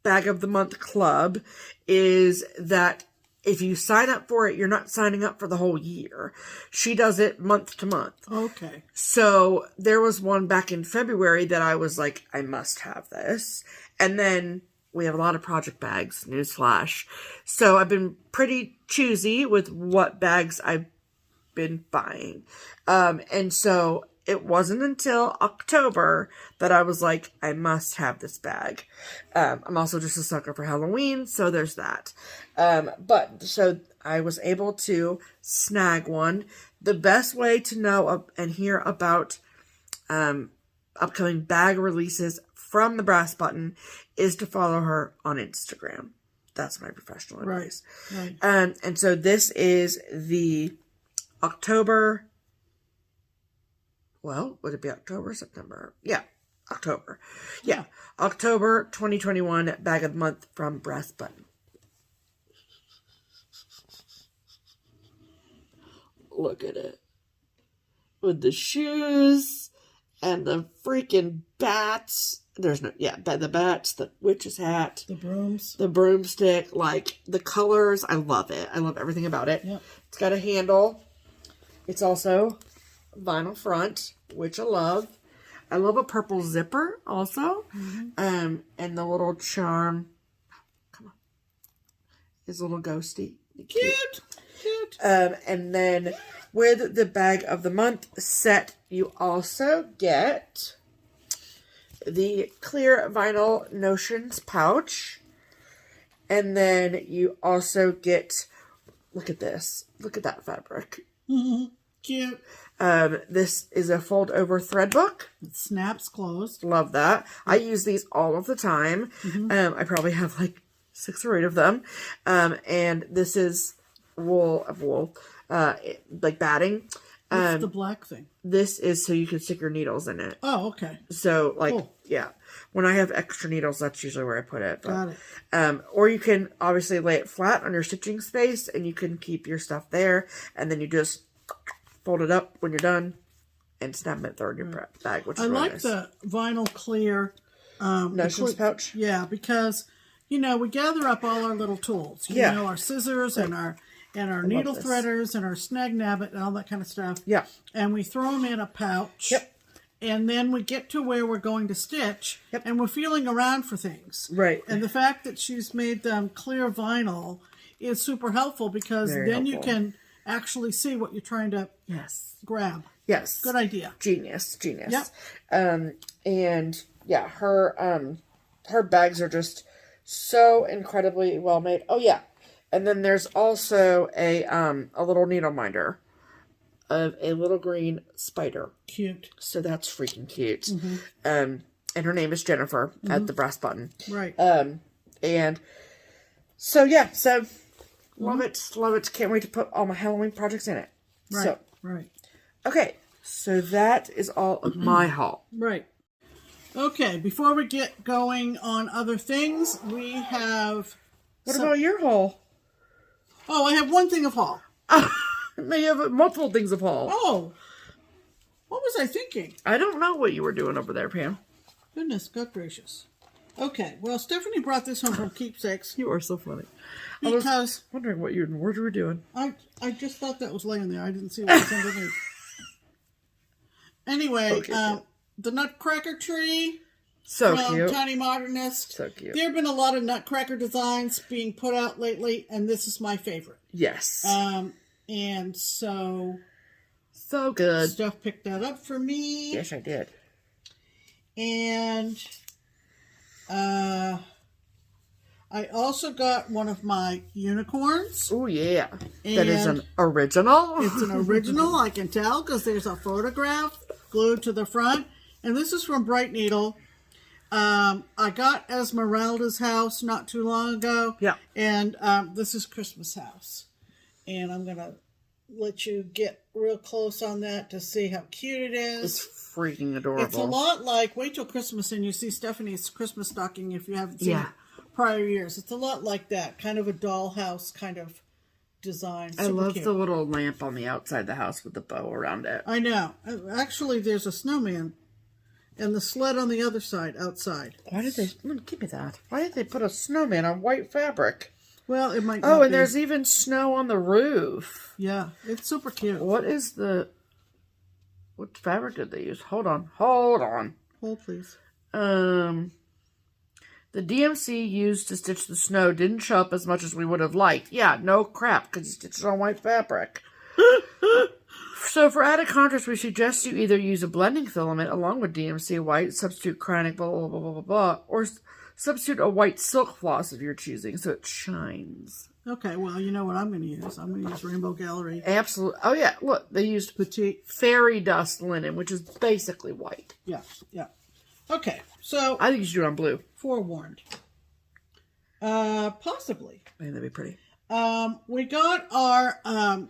Bag of the Month Club is that if you sign up for it, you're not signing up for the whole year. She does it month to month. Okay. So there was one back in February that I was like, I must have this. And then we have a lot of project bags, newsflash. So I've been pretty choosy with what bags I've been buying. And so it wasn't until October that I was like, I must have this bag. I'm also just a sucker for Halloween, so there's that. But so I was able to snag one. The best way to know and hear about upcoming bag releases from the Brass Button is to follow her on Instagram. That's my professional advice. Right. And so this is the October. Well, would it be October, September? Yeah, October. Yeah, October 2021 Bag of the Month from Brass Button. Look at it. With the shoes and the freaking bats. There's no, yeah, the bats, the witch's hat. The brooms. The broomstick, like the colors. I love it. I love everything about it. Yep. It's got a handle. It's also vinyl front, which I love. I love a purple zipper also. Mm-hmm. And the little charm. Come on. His little ghosty. Cute. And then with the Bag of the Month set, you also get the clear vinyl notions pouch. And then you also get, look at this. Look at that fabric. Mm-hmm. Cute. This is a fold over thread book. It snaps closed. Love that. I use these all of the time. Mm-hmm. I probably have like 6 or 8 of them. And this is wool, like batting. What's the black thing? This is so you can stick your needles in it. Oh, okay. So like, cool. Yeah, when I have extra needles, that's usually where I put it. But, got it. Or you can obviously lay it flat on your stitching space and you can keep your stuff there. And then you just fold it up when you're done and snap it, throw it in your bag, which is really nice. The vinyl clear notions pouch. Yeah, because we gather up all our little tools. You know, our scissors and our needle threaders and our snag nabbit and all that kind of stuff. Yeah. And we throw them in a pouch. Yep. And then we get to where we're going to stitch. Yep. And we're feeling around for things. Right. And the fact that she's made them clear vinyl is super helpful because you can actually see what you're trying to grab. Yes. Good idea. Genius. Yep. And yeah, her bags are just so incredibly well made. Oh yeah. And then there's also a little needle minder of a little green spider. Cute. So that's freaking cute. Mm-hmm. And her name is Jennifer at the Brass Button. Right. And so, yeah, so love it, love it. Can't wait to put all my Halloween projects in it. Right, So, right. okay, so that is all of my haul. Right. Okay, before we get going on other things, we have... What about your haul? Oh, I have one thing of haul. Now you have multiple things of haul. Oh, what was I thinking? I don't know what you were doing over there, Pam. Goodness, God gracious. Okay, well, Stephanie brought this home from Keepsakes. You are so funny. Because... I was wondering what you were doing. I just thought that was laying there. I didn't see what was underneath. Anyway, Okay, the Nutcracker tree so from cute. Tiny Modernist. So cute. There have been a lot of Nutcracker designs being put out lately, and this is my favorite. Yes. And so good. Steph picked that up for me. Yes, I did. And I also got one of my unicorns. Oh, yeah. That is And an original. It's an original, I can tell, because there's a photograph glued to the front. And this is from Bright Needle. I got Esmeralda's house not too long ago. Yeah. And this is Christmas house. And I'm going to let you get real close on that to see how cute it is. It's freaking adorable. It's a lot like, wait till Christmas and you see Stephanie's Christmas stocking if you haven't seen it prior years. It's a lot like that. Kind of a dollhouse kind of design. I love the little lamp on the outside of the house with the bow around it. I know. Actually, there's a snowman and the sled on the other side outside. Why did they... Give me that. Why did they put a snowman on white fabric? Well, it might not Oh, and be. there's even snow on the roof. Yeah, it's super cute. What is the... What fabric did they use? Hold on. Hold on. Hold, please. The DMC used to stitch the snow didn't show up as much as we would have liked. Yeah, no crap, because you stitched it on white fabric. So for added contrast, we suggest you either use a blending filament along with DMC white, substitute Kreinik, blah, blah, blah, blah, blah, blah, or substitute a white silk floss if you're choosing, so it shines. Okay, well, you know what I'm going to use. I'm going to use Rainbow Gallery. Absolutely. Oh, yeah, look, they used Petite fairy dust linen, which is basically white. Yeah, yeah. Okay, so... I think you should do it on blue. Forewarned. Possibly. I think that'd be pretty. We got our,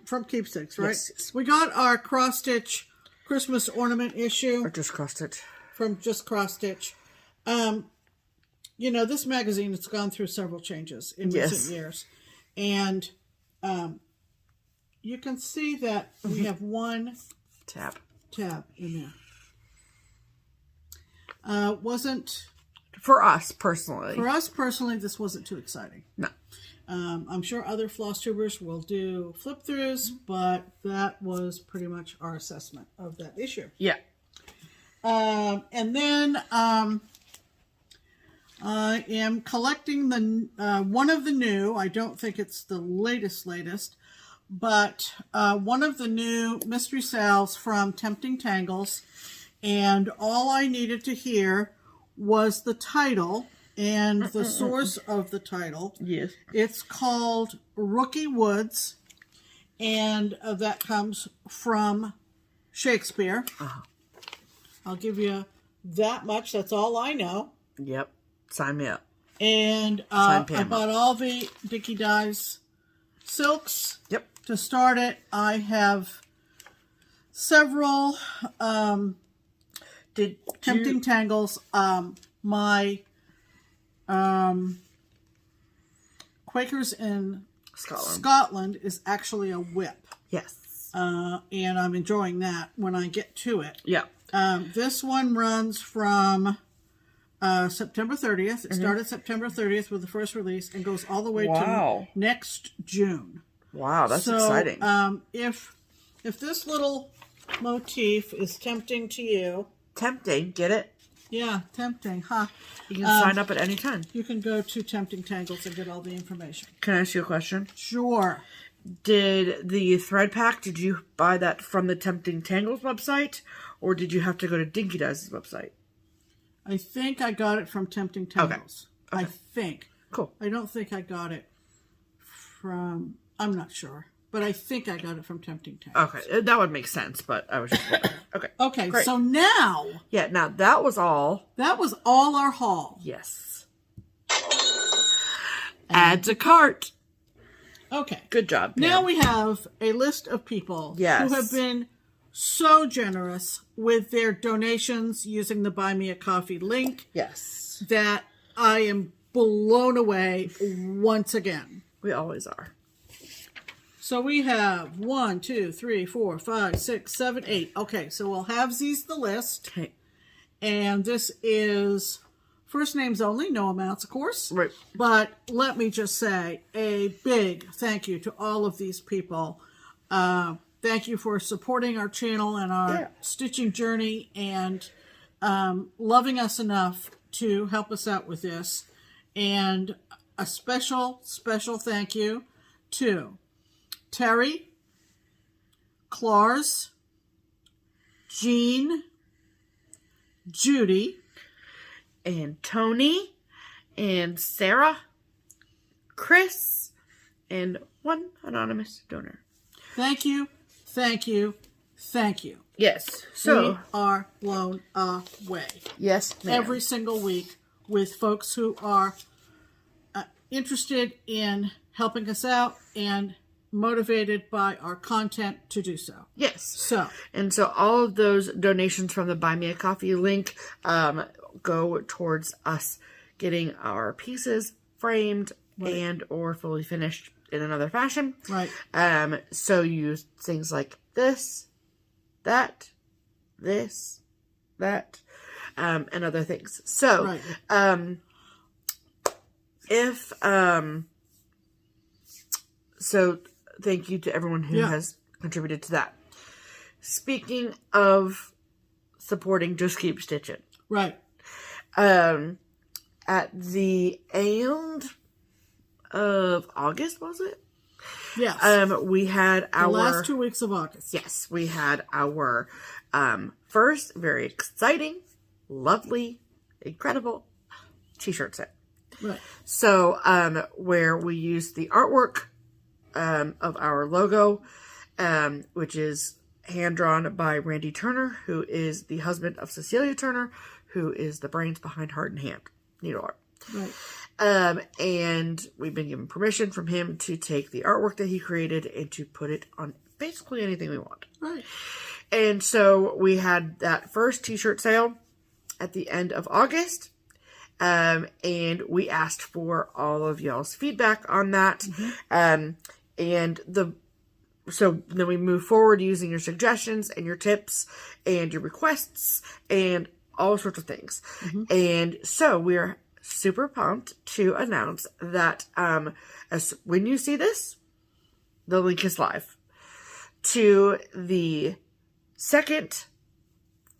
from Keepsakes, right? Yes. We got our cross-stitch Christmas ornament issue. Or just cross stitch. From Just Cross Stitch. You know, this magazine has gone through several changes in recent years. And you can see that we have one tab in there. Wasn't... For us, personally. For us, personally, this wasn't too exciting. No. I'm sure other floss tubers will do flip-throughs, but that was pretty much our assessment of that issue. Yeah. And then I am collecting the one of the new, I don't think it's the latest, but one of the new mystery sales from TemptingTangles, and all I needed to hear was the title and the source of the title. Yes. It's called Rookie Woods, and that comes from Shakespeare. I'll give you that much. That's all I know. Yep. Sign me up. And I bought all the Dicky Dyes silks. Yep. To start it, I have several TemptingTangles. My Quakers in Scotland is actually a whip. Yes. And I'm enjoying that when I get to it. Yeah. This one runs from September 30th. It started September 30th with the first release and goes all the way to next June. Wow, that's exciting. If this little motif is tempting to you. Tempting, get it? Yeah, tempting, huh? You can sign up at any time. You can go to TemptingTangles and get all the information. Can I ask you a question? Sure. Did the thread pack, did you buy that from the TemptingTangles website? Or did you have to go to Dinky Dyes' website? I think I got it from TemptingTangles. Okay. I think. Cool. I don't think I got it from... I'm not sure. But I think I got it from TemptingTangles. Okay. That would make sense, but I was just wondering. Okay. Okay, great. so now... Yeah, now that was all. That was all our haul. Yes. Add to cart. Okay. Good job, Pam. Now we have a list of people Yes. who have been so generous with their donations using the Buy Me a Coffee link Yes. that I am blown away once again. We always are. So we have 1, 2, 3, 4, 5, 6, 7, 8. Okay, so we'll have these the list. Okay. And this is first names only, no amounts, of course. Right. But let me just say a big thank you to all of these people. Thank you for supporting our channel and our stitching journey and loving us enough to help us out with this. And a special, special thank you to Terry, Clars, Jean, Judy, and Tony, and Sarah, Chris, and one anonymous donor. Thank you, thank you, thank you. Yes. So we are blown away. Yes, ma'am. Every single week with folks who are interested in helping us out and motivated by our content to do so. Yes. So all of those donations from the Buy Me a Coffee link go towards us getting our pieces framed and or fully finished in another fashion. Right. So you use things like this, that, and other things. So, so thank you to everyone who has contributed to that. Speaking of supporting Just Keep Stitchin'. Right. At the end of August, was it? Yes. We had our last 2 weeks of August. Yes, we had our first very exciting, lovely, incredible t-shirt set. Right. So, where we used the artwork of our logo, which is hand-drawn by Randy Turner, who is the husband of Cecilia Turner, who is the brains behind Heart and Hand Needle Art. Right. And we've been given permission from him to take the artwork that he created and to put it on basically anything we want. Right. And so we had that first t-shirt sale at the end of August. And we asked for all of y'all's feedback on that. So then we move forward using your suggestions and your tips and your requests and all sorts of things. And so we're super pumped to announce that when you see this, the link is live to the second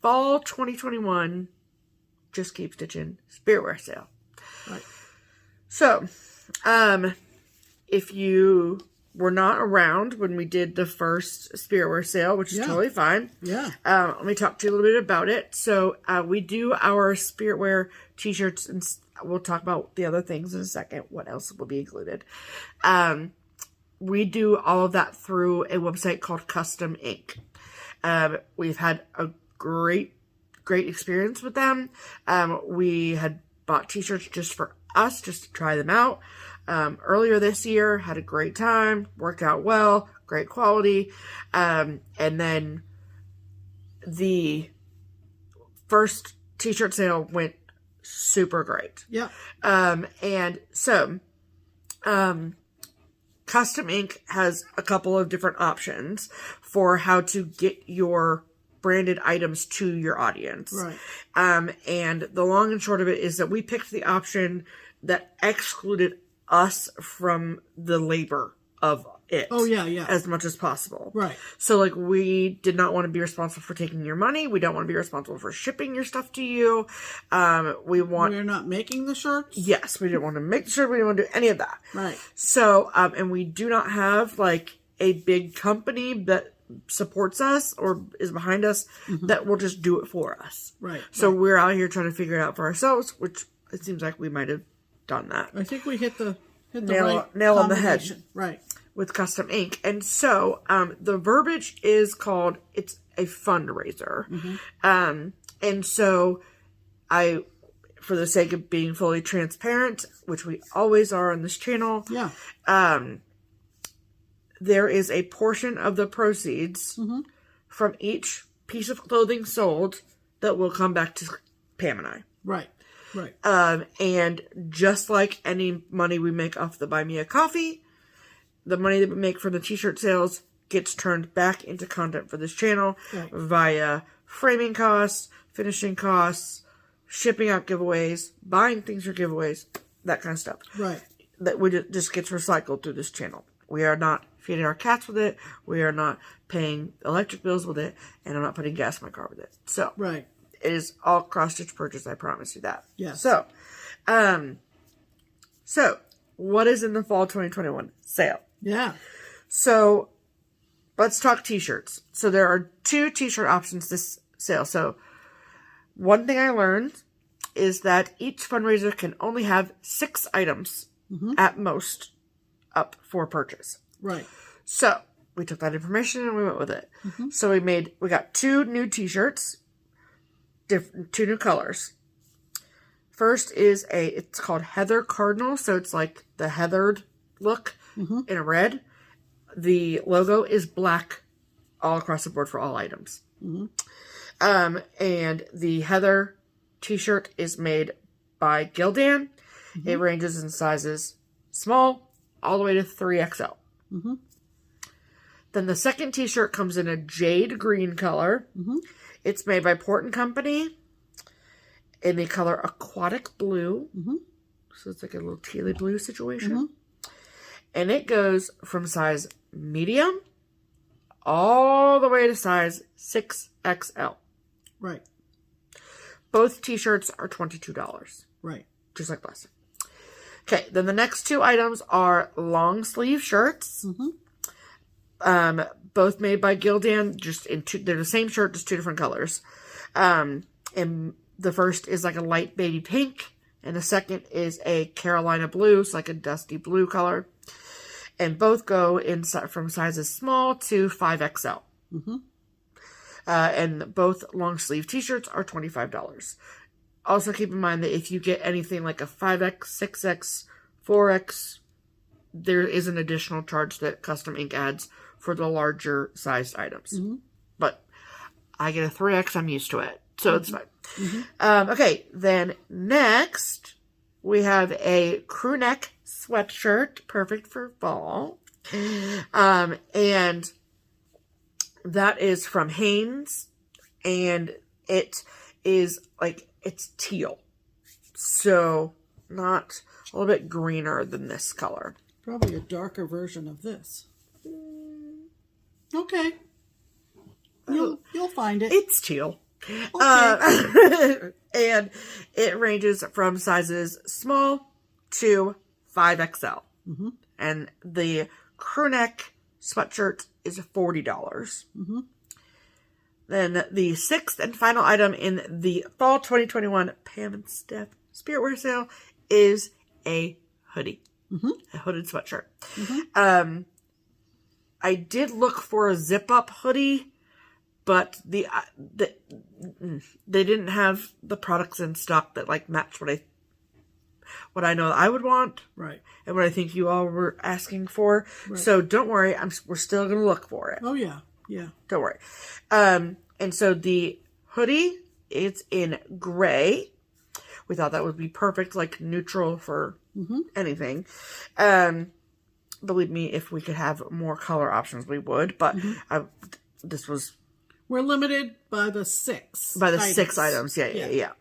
fall 2021 Just Keep Stitchin' Spirit Wear sale. Right. So, if you were not around when we did the first Spirit Wear sale, which is totally fine. Yeah. Let me talk to you a little bit about it. So, we do our Spirit Wear t-shirts, and we'll talk about the other things in a second, what else will be included. We do all of that through a website called Custom Ink. We've had a great experience with them. We had bought t-shirts just for us, just to try them out. Earlier this year, had a great time, worked out well, great quality. And then the first t-shirt sale went super great. Yeah. And so, Custom Ink has a couple of different options for how to get your branded items to your audience. Right. And the long and short of it is that we picked the option that excluded us from the labor of it. Oh, yeah. As much as possible. Right. So, like, we did not want to be responsible for taking your money. We don't want to be responsible for shipping your stuff to you. We're not making the shirts? Yes, we didn't want to make the shirt. We didn't want to do any of that. Right. So, and we do not have, like, a big company that supports us or is behind us that will just do it for us. Right. So we're out here trying to figure it out for ourselves, which it seems like we might have done that. I think we hit the nail on the head. Right. With Custom Ink. And so the verbiage is called, it's a fundraiser. And so for the sake of being fully transparent, which we always are on this channel, Yeah. There is a portion of the proceeds from each piece of clothing sold that will come back to Pam and I. Right. Right. And just like any money we make off the Buy Me a Coffee, the money that we make from the t-shirt sales gets turned back into content for this channel via framing costs, finishing costs, shipping out giveaways, buying things for giveaways, that kind of stuff. Right. That just gets recycled through this channel. We are not feeding our cats with it. We are not paying electric bills with it. And I'm not putting gas in my car with it. So, right. It is all cross-stitch purchase. I promise you that. Yes. So, what is in the fall 2021 sale? Yeah. So, let's talk t-shirts. So, there are 2 t-shirt options this sale. So, one thing I learned is that each fundraiser can only have 6 items at most up for purchase. Right. So, we took that information and we went with it. So, we got 2 new t-shirts, 2 new colors. First is it's called Heather Cardinal. So, it's like the heathered look in a red. The logo is black all across the board for all items. And the Heather t-shirt is made by Gildan. It ranges in sizes small all the way to 3XL. Then the second t-shirt comes in a jade green color. It's made by Port & Company in the color aquatic blue. So it's like a little tealy blue situation. And it goes from size medium all the way to size 6XL. Right. Both t-shirts are $22. Right. Just like last time. Okay, then the next 2 items are long sleeve shirts. Both made by Gildan, just they're the same shirt, just 2 different colors. And the first is like a light baby pink, and the second is a Carolina blue, so like a dusty blue color. And both go from sizes small to 5XL. And both long sleeve t-shirts are $25. Also keep in mind that if you get anything like a 5X, 6X, 4X, there is an additional charge that Custom Ink adds for the larger sized items. But I get a 3X, I'm used to it. So it's fine. Okay, then next we have a crew neck sweatshirt, perfect for fall. And that is from Hanes, and it is like, it's teal. So, not a little bit greener than this color. Probably a darker version of this. Okay. You'll find it. It's teal. Okay. And it ranges from sizes small to 5XL. And the crew neck sweatshirt is $40. Then the 6th and final item in the fall 2021 Pam Steph Spirit Wear sale is a hoodie. A hooded sweatshirt. I did look for a zip-up hoodie, but they didn't have the products in stock that like match what I know that I would want, right, and what I think you all were asking for. Right. So don't worry, we're still gonna look for it. Oh yeah, yeah. Don't worry. And so the hoodie, it's in gray. We thought that would be perfect, like neutral for anything. Believe me, if we could have more color options, we would. But we're limited by the 6. By the items. 6 items. Yeah.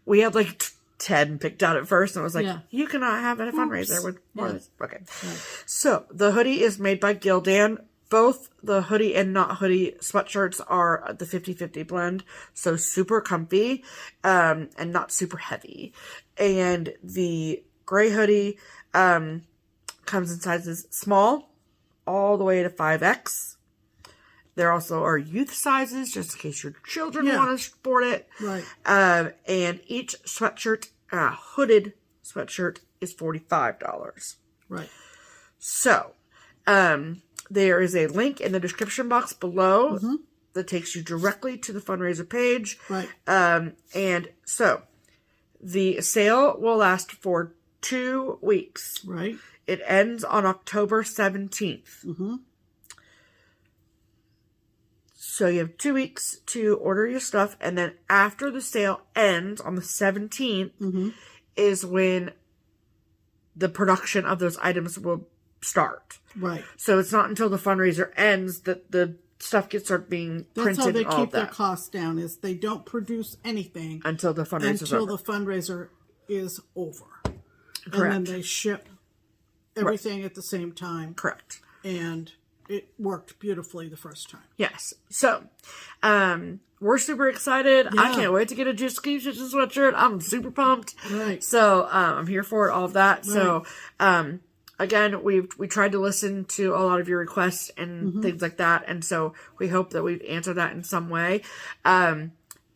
We had like 10 picked out at first, and I was like, you cannot have a fundraiser with more of this. Okay. Right. So the hoodie is made by Gildan. Both the hoodie and not hoodie sweatshirts are the 50-50 blend. So super comfy, and not super heavy. And the gray hoodie, comes in sizes small all the way to 5X. There also are youth sizes, just in case your children want to sport it. Right. And each sweatshirt, hooded sweatshirt, is $45. Right. So, there is a link in the description box below that takes you directly to the fundraiser page. Right. And so, The sale will last for 2 weeks. Right. It ends on October 17th. Mm-hmm. So you have 2 weeks to order your stuff, and then after the sale ends on the 17th Mm-hmm. is when the production of those items will start. Right. So it's not until the fundraiser ends that the stuff gets start being printed. That's how they and all keep their that costs down, is they don't produce anything until the fundraiser until the fundraiser is over. Correct. And then they ship everything at the same time. Correct. And it worked beautifully the first time. Yes. So, we're super excited. I Yeah. can't wait to get a JustKeepStitchin sweatshirt. I'm super pumped. Right. So, I'm here for it, all of that. Right. So, again, we tried to listen to a lot of your requests and things like that. And so we hope that we've answered that in some way.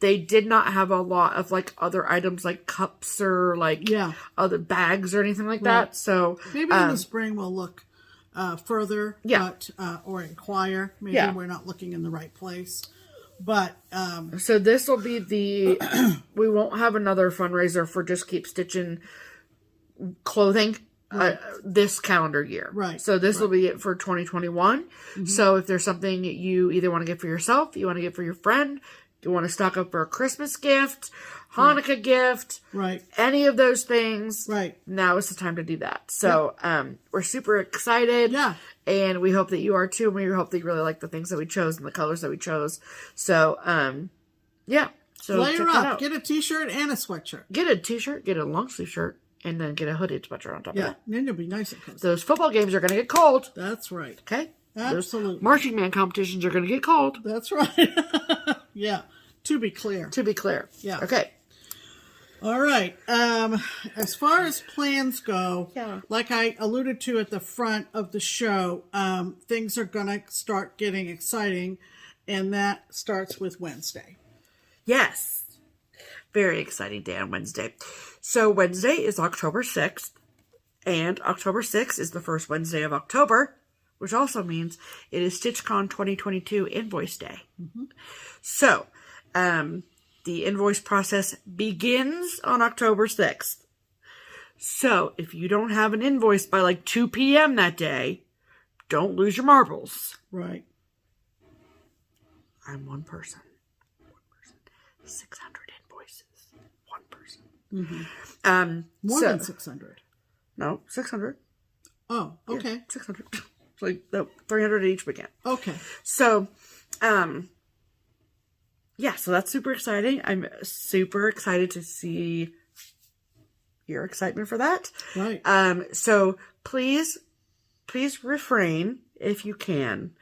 They did not have a lot of like other items like cups or like other bags or anything like that. So maybe in the spring we'll look further, but or inquire. Maybe we're not looking in the right place. But so this will be we won't have another fundraiser for Just Keep Stitching clothing this calendar year. Right. So this will be it for 2021. So if there's something you either want to get for yourself, you want to get for your friend, you want to stock up for a Christmas gift, Hanukkah gift, any of those things, now is the time to do that. So we're super excited. Yeah. And we hope that you are too. And we hope that you really like the things that we chose and the colors that we chose. So, yeah. So layer up. Get a t-shirt and a sweatshirt. Get a t-shirt, get a long sleeve shirt, and then get a hooded sweatshirt on top of that. Yeah, then you'll be nice and cozy. Those football games are going to get cold. That's right. Okay? Absolutely. Those marching band competitions are going to get cold. That's right. Yeah. To be clear. To be clear. Yeah. Okay. All right. As far as plans go, like I alluded to at the front of the show, things are going to start getting exciting, and that starts with Wednesday. Yes. Very exciting day on Wednesday. So Wednesday is October 6th, and October 6th is the first Wednesday of October, which also means it is StitchCon 2022 Invoice Day. So, the invoice process begins on October 6th. So, if you don't have an invoice by like 2 p.m. that day, don't lose your marbles. Right. I'm one person. 600 invoices. One person. More than 600. No, 600. Oh, okay. Yeah, 600. It's like 300 each weekend. Okay. So, yeah, so that's super exciting. I'm super excited to see your excitement for that. Right. So please refrain, if you can,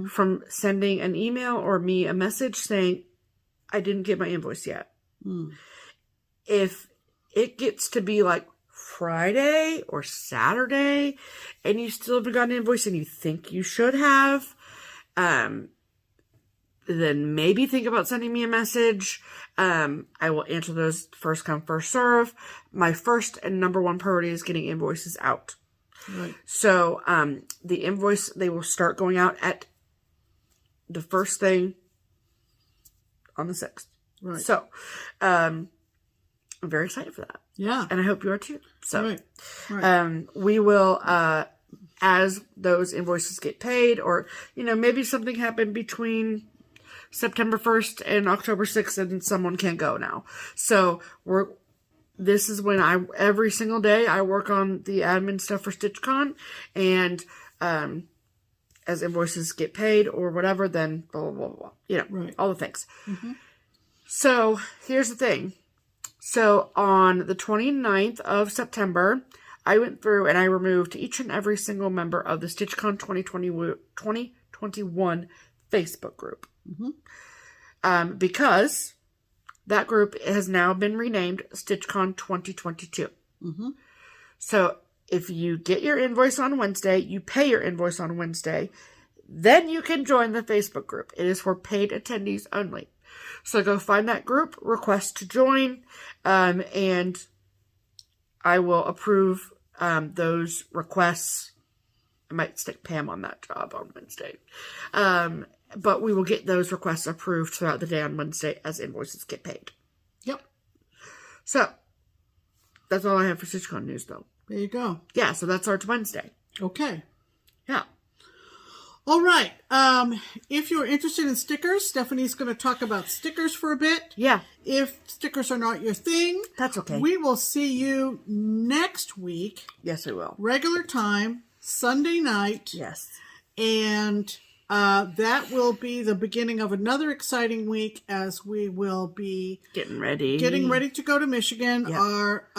from sending an email or me a message saying, I didn't get my invoice yet. If it gets to be like Friday or Saturday and you still haven't got an invoice and you think you should have, then maybe think about sending me a message. I will answer those first come, first serve. My first and number one priority is getting invoices out. Right. So, the invoice, they will start going out at the first thing on the 6th. Right. So, I'm very excited for that. Yeah. And I hope you are too. So, Right. we will, as those invoices get paid, or, maybe something happened between September 1st and October 6th and someone can't go now. So this is when every single day I work on the admin stuff for StitchCon, and, as invoices get paid or whatever, then blah, blah, blah, blah. All the things. So here's the thing. So on the 29th of September, I went through and I removed each and every single member of the StitchCon 2021 Facebook group. Because that group has now been renamed StitchCon 2022. So if you get your invoice on Wednesday, you pay your invoice on Wednesday, then you can join the Facebook group. It is for paid attendees only. So go find that group, request to join, and I will approve those requests. I might stick Pam on that job on Wednesday. But we will get those requests approved throughout the day on Wednesday as invoices get paid. Yep. So, That's all I have for StitchCon news, though. There you go. Yeah, so that starts Wednesday. Okay. Yeah. All right. If you're interested in stickers, Stephanie's going to talk about stickers for a bit. Yeah. If stickers are not your thing, That's okay. We will see you next week. Yes, we will. Regular time, Sunday night. Yes. And that will be the beginning of another exciting week as we will be getting ready to go to Michigan, yeah. our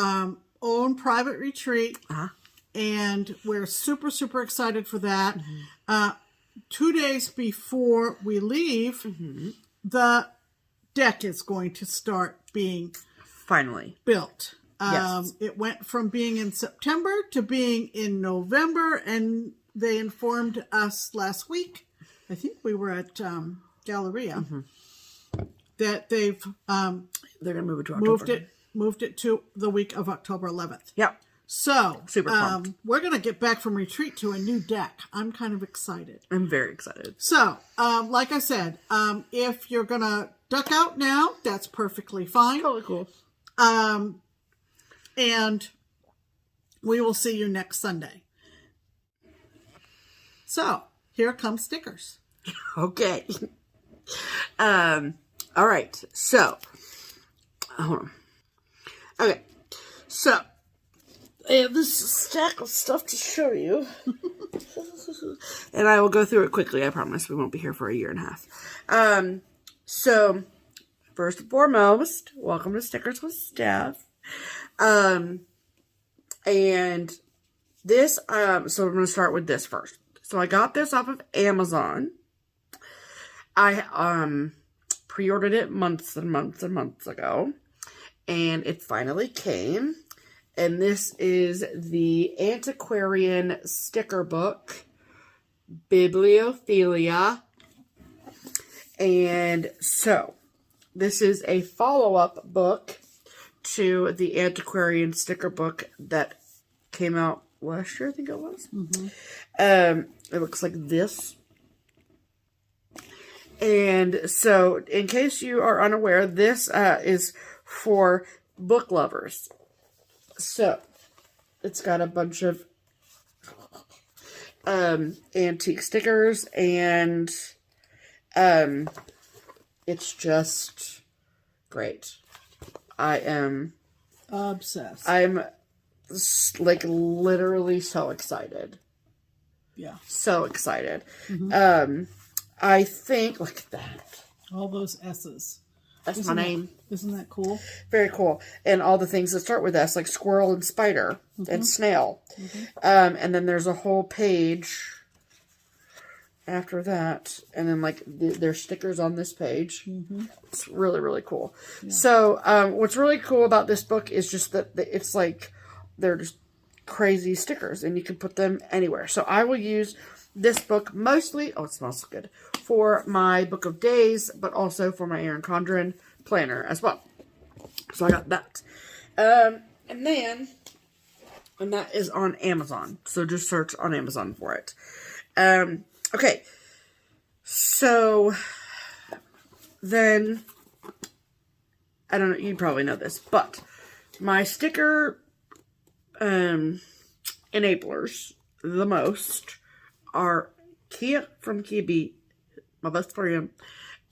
own private retreat. Uh-huh. And we're super, super excited for that. 2 days before we leave, the deck is going to start being finally built. Yes. It went from being in September to being in November, and they informed us last week, I think we were at Galleria, that they're going to move it to October. Moved it to the week of October 11th. Yeah. So, super pumped. We're going to get back from retreat to a new deck. I'm kind of excited. I'm very excited. So, like I said, if you're going to duck out now, that's perfectly fine. Totally cool. And we will see you next Sunday. So, here come stickers. Okay. All right. So, hold on. Okay. So, I have this stack of stuff to show you. And I will go through it quickly. I promise we won't be here for a year and a half. So, first and foremost, welcome to Stickers with Steph. And this, so I'm going to start with this first. So I got this off of Amazon. I pre-ordered it months and months and months ago. And it finally came. And this is the Antiquarian sticker book, Bibliophilia. And so, this is a follow-up book to the Antiquarian sticker book that came out last year, I think it was. It looks like this. And so, in case you are unaware, this is for book lovers. So, it's got a bunch of antique stickers, and it's just great. I am obsessed. I'm like literally so excited. Yeah. So excited. I think, look at that. All those S's. That's my name. Isn't that cool? Very cool. And all the things that start with S, like squirrel and spider and snail. And then there's a whole page after that. And then, like, there's stickers on this page. It's really, really cool. Yeah. So, what's really cool about this book is just that it's like, they're just crazy stickers. And you can put them anywhere. So, I will use this book mostly, oh, it smells so good, for my Book of Days, but also for my Erin Condren planner as well. So I got that. And that is on Amazon. So just search on Amazon for it. Okay. So then, I don't know, you probably know this, but my sticker enablers the most are Kia from Kia, my best friend,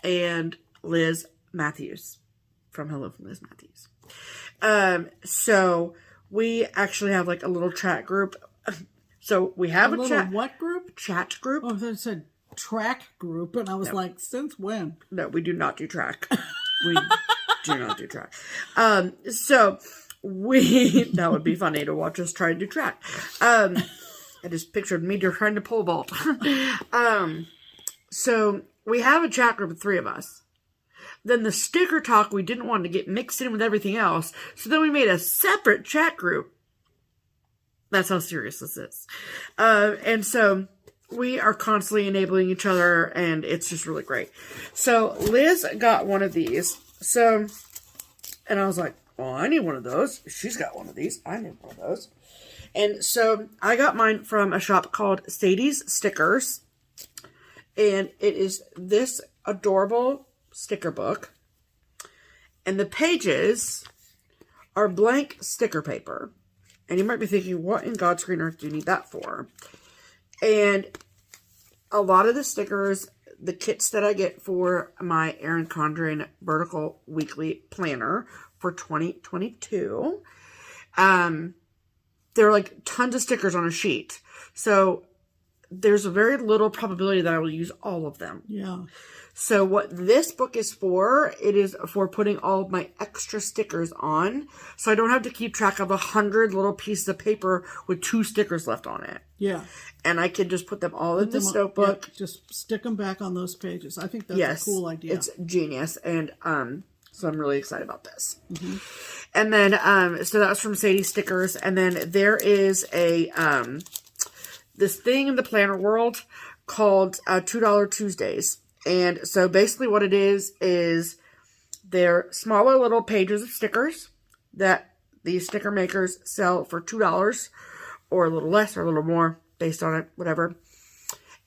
and Liz Matthews from Hello from Liz Matthews. So we actually have like a little chat group. So we have a chat. What group? Chat group. Oh, they said track group, and I was like, since when? No, we do not do track. We do not do track. So that would be funny to watch us try to do track. I just pictured me trying to pole vault. So we have a chat group of 3 of us. Then the sticker talk, we didn't want to get mixed in with everything else. So then we made a separate chat group. That's how serious this is. And so we are constantly enabling each other, and it's just really great. So Liz got one of these. So, and I was like, well, I need one of those. She's got one of these. I need one of those. And so I got mine from a shop called Sadie's Stickers. And it is this adorable sticker book. And the pages are blank sticker paper. And you might be thinking, what in God's green earth do you need that for? And a lot of the stickers, the kits that I get for my Erin Condren Vertical Weekly Planner for 2022, there are like tons of stickers on a sheet. So there's a very little probability that I will use all of them. Yeah. So what this book is for, it is for putting all of my extra stickers on. So I don't have to keep track of 100 little pieces of paper with 2 stickers left on it. Yeah. And I can just put them all in this notebook. Yeah, just stick them back on those pages. I think that's a cool idea. It's genius. And so I'm really excited about this. Mm-hmm. And then, so that was from Sadie Stickers. And then there is a, this thing in the planner world called $2 Tuesdays. And so basically what it is they're smaller little pages of stickers that these sticker makers sell for $2 or a little less or a little more based on it, whatever.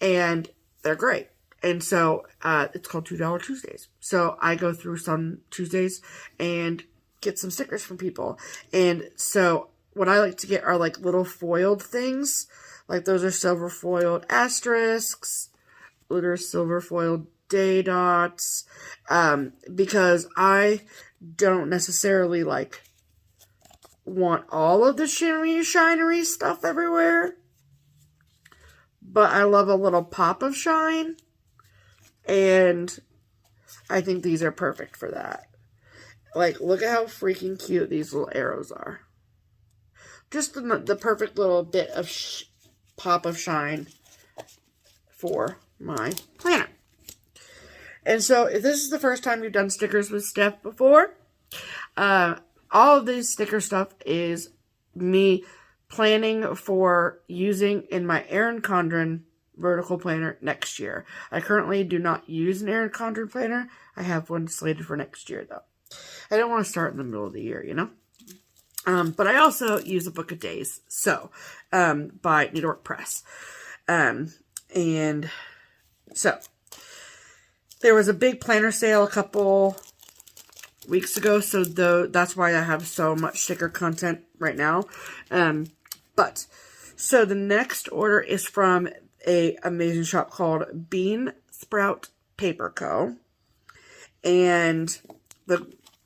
And they're great. And so it's called $2 Tuesdays. So I go through some Tuesdays and get some stickers from people. And so what I like to get are like little foiled things. Like those are silver foiled asterisks. Glitter silver foiled day dots, because I don't necessarily like want all of the shinery stuff everywhere, but I love a little pop of shine, and I think these are perfect for that. Like, look at how freaking cute these little arrows are. Just the perfect little bit of pop of shine for my planner. And so if this is the first time you've done stickers with Steph before, all of this sticker stuff is me planning for using in my Erin Condren vertical planner next year. I currently do not use an Erin Condren planner. I have one slated for next year though. I don't want to start in the middle of the year, you know? But I also use a book of days. So, by Needlework Press. And so, there was a big planner sale a couple weeks ago, so that's why I have so much sticker content right now. So the next order is from a amazing shop called BeanSproutPaperCo. And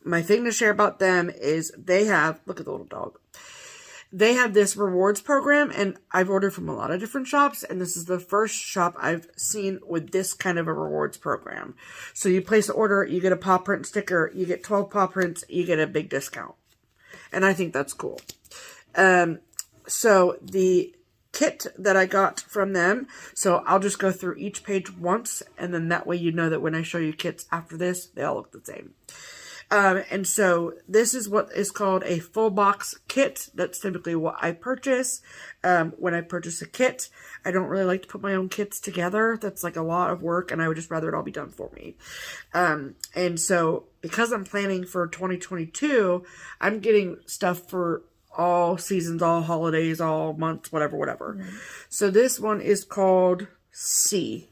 my thing to share about them is they have, look at the little dog. They have this rewards program, and I've ordered from a lot of different shops, and this is the first shop I've seen with this kind of a rewards program. So you place an order, you get a paw print sticker, you get 12 paw prints, you get a big discount. And I think that's cool. So the kit that I got from them, so I'll just go through each page once, and then that way you know that when I show you kits after this, they all look the same. And so this is what is called a full box kit. That's typically what I purchase. When I purchase a kit, I don't really like to put my own kits together. That's like a lot of work, and I would just rather it all be done for me. And so because I'm planning for 2022, I'm getting stuff for all seasons, all holidays, all months, whatever. Right. So this one is called C.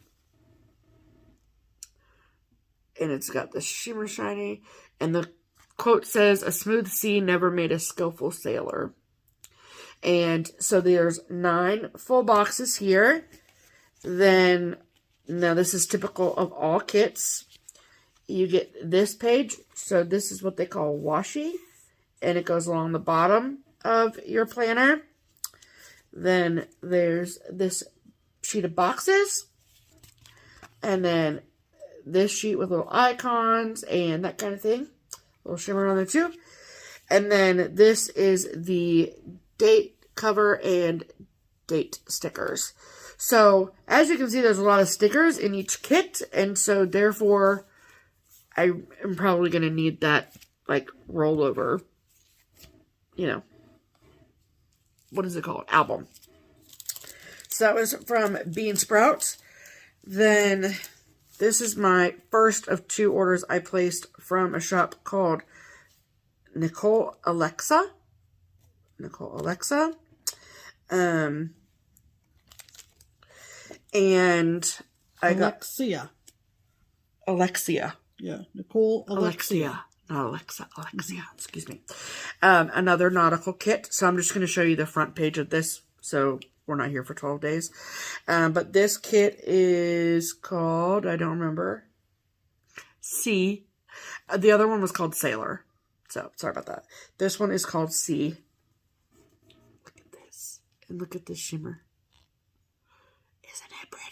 And it's got the shimmer shiny. And the quote says, "A smooth sea never made a skillful sailor." And so there's 9 full boxes here. Then, now this is typical of all kits. You get this page. So this is what they call washi. And it goes along the bottom of your planner. Then there's this sheet of boxes. And then this sheet with little icons and that kind of thing. A little shimmer on there too. And then this is the date cover and date stickers. So as you can see, there's a lot of stickers in each kit. And so therefore, I am probably going to need that like rollover, you know, what is it called? Album. So that was from BeanSprout. Then this is my first of 2 orders I placed from a shop called Nicole Alexa. And I got Alexia. Alexia. Yeah, Nicole Alexia. Alexia, excuse me. Another nautical kit. So I'm just going to show you the front page of this. So we're not here for 12 days. But this kit is called, I don't remember, Sea. The other one was called Sailor. So sorry about that. This one is called Sea. Look at this. And look at this shimmer. Isn't it pretty?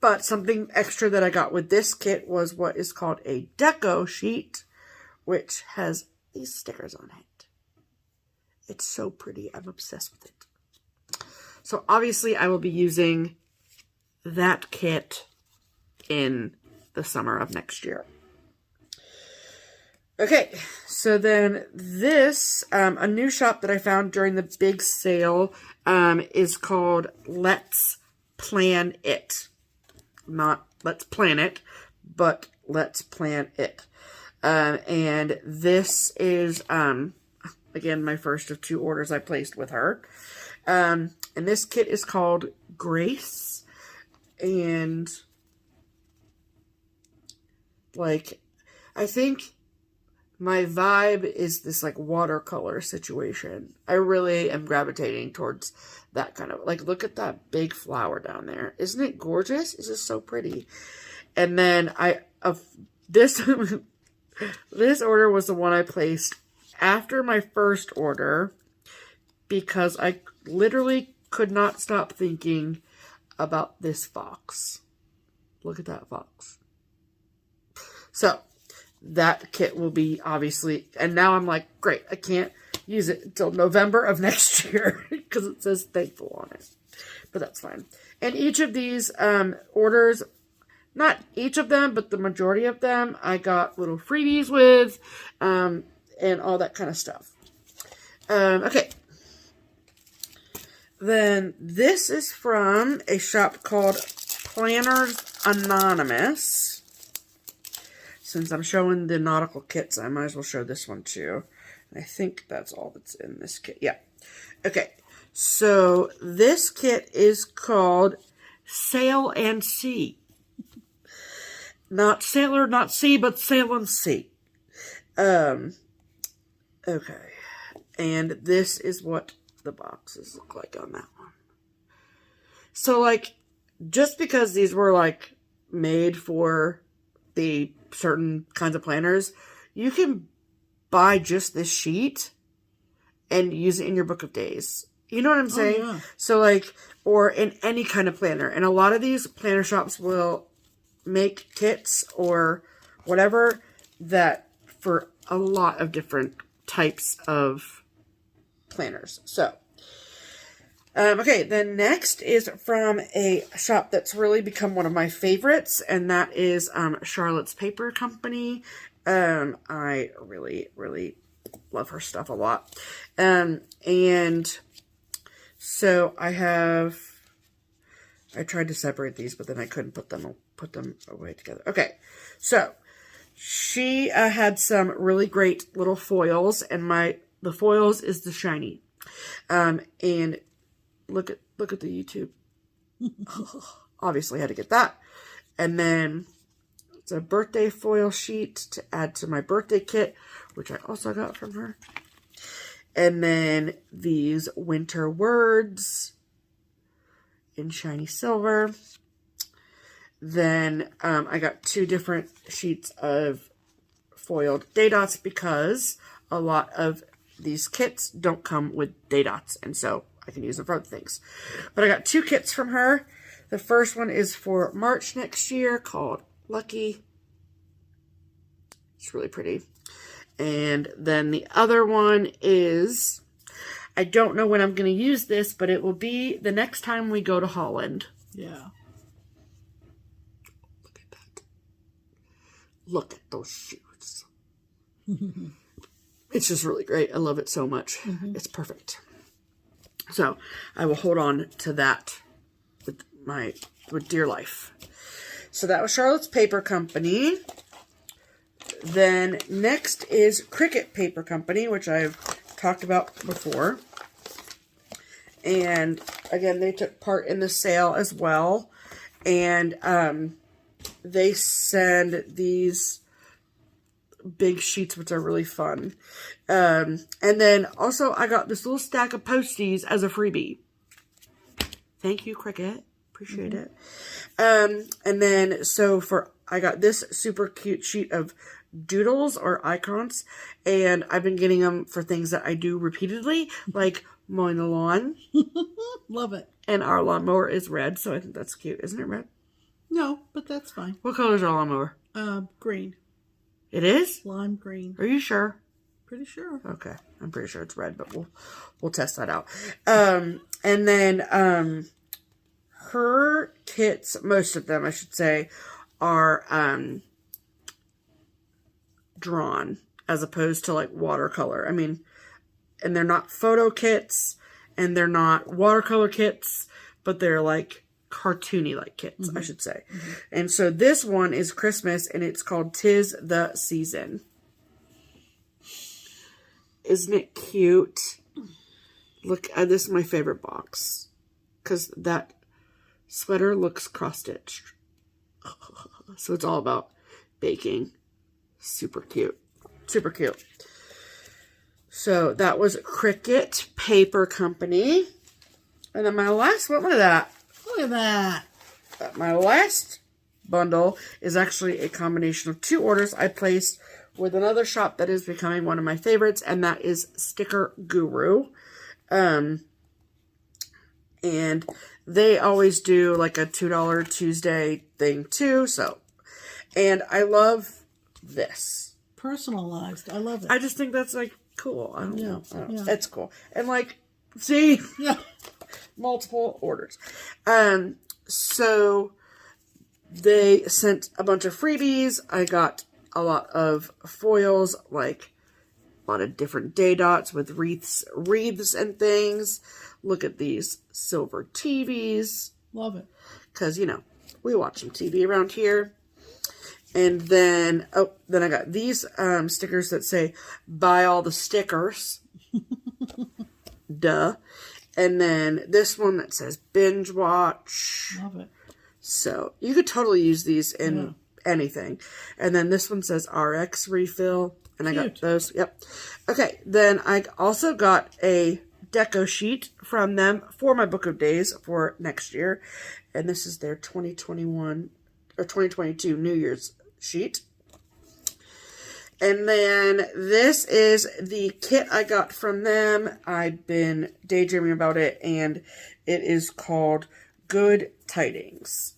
But something extra that I got with this kit was what is called a deco sheet, which has these stickers on it. It's so pretty. I'm obsessed with it. So obviously I will be using that kit in the summer of next year. Okay, so then this, a new shop that I found during the big sale is called Let's Plan It. Not Let's Plan It, but Let's Plan It. And this is, again, my first of 2 orders I placed with her. And this kit is called Grace. And, like, I think my vibe is this, like, watercolor situation. I really am gravitating towards that kind of, like, look at that big flower down there. Isn't it gorgeous? It's just so pretty. And then this order was the one I placed after my first order because I literally could not stop thinking about this fox. Look at that fox. So that kit will be obviously, and now I'm like, great, I can't use it until November of next year because it says thankful on it, but that's fine. And each of these orders, not each of them, but the majority of them, I got little freebies with, and all that kind of stuff. Okay. Then this is from a shop called Planners Anonymous. Since I'm showing the nautical kits, I might as well show this one too. I think that's all that's in this kit. Yeah. Okay. So this kit is called Sail and Sea. Not sailor, not sea, but sail and sea. Okay. And this is what the boxes look like on that one. So, like, just because these were, like, made for the certain kinds of planners, you can buy just this sheet and use it in your book of days. You know what I'm saying? Oh, yeah. So, like, or in any kind of planner. And a lot of these planner shops will make kits or whatever that for a lot of different types of planners. So, okay, then next is from a shop that's really become one of my favorites, and that is Charlotte's Paper Company. I really, really love her stuff a lot. And so I tried to separate these, but then I couldn't put them away together. Okay, so she had some really great little foils, and the foils is the shiny. And look at the YouTube. Obviously had to get that. And then it's a birthday foil sheet to add to my birthday kit, which I also got from her. And then these winter words in shiny silver. Then I got 2 different sheets of foiled day dots because a lot of these kits don't come with day dots, and so I can use them for other things. But I got 2 kits from her. The first one is for March next year called Lucky. It's really pretty. And then the other one is, I don't know when I'm going to use this, but it will be the next time we go to Holland. Yeah. Look at that. Look at those shoes. It's just really great. I love it so much. Mm-hmm. It's perfect. So I will hold on to that with dear life. So that was Charlotte's Paper Company. Then next is Cricket Paper Company, which I've talked about before. And again, they took part in the sale as well. And they send these big sheets, which are really fun. And then also I got this little stack of posties as a freebie. Thank you, Cricket. Appreciate it. And then I got this super cute sheet of doodles or icons, and I've been getting them for things that I do repeatedly, like mowing the lawn. Love it. And our lawnmower is red, so I think that's cute. Isn't it red? No, but that's fine. What color is our lawnmower? Green. It is? Lime green. Are you sure? Pretty sure. Okay. I'm pretty sure it's red, but we'll test that out. And then her kits, most of them I should say, are drawn as opposed to like watercolor. I mean, and they're not photo kits and they're not watercolor kits, but they're like cartoony like kits, I should say. And so this one is Christmas and it's called 'Tis the Season. Isn't it cute? Look, this is my favorite box because that sweater looks cross-stitched. So it's all about baking. Super cute. Super cute. So that was Cricket Paper Company. And then my last one, look at that. Look at that. My last bundle is actually a combination of 2 orders I placed with another shop that is becoming one of my favorites, and that is Sticker Guru. And they always do like a $2 Tuesday thing too. So, and I love this. Personalized. I love it. I just think that's like cool. I don't know. Yeah. It's cool. And like, see, Yeah. multiple orders. So they sent a bunch of freebies. I got a lot of foils, like a lot of different day dots with wreaths and things. Look at these silver TVs. Love it. Because, you know, we watch some TV around here. And then, then I got these stickers that say, buy all the stickers. Duh. And then this one that says binge watch. Love it. So you could totally use these in anything. And then this one says RX refill. And I got those. Yep. Okay. Then I also got a deco sheet from them for my book of days for next year. And this is their 2021 or 2022 New Year's sheet. And then this is the kit I got from them. I've been daydreaming about it, and it is called Good Tidings.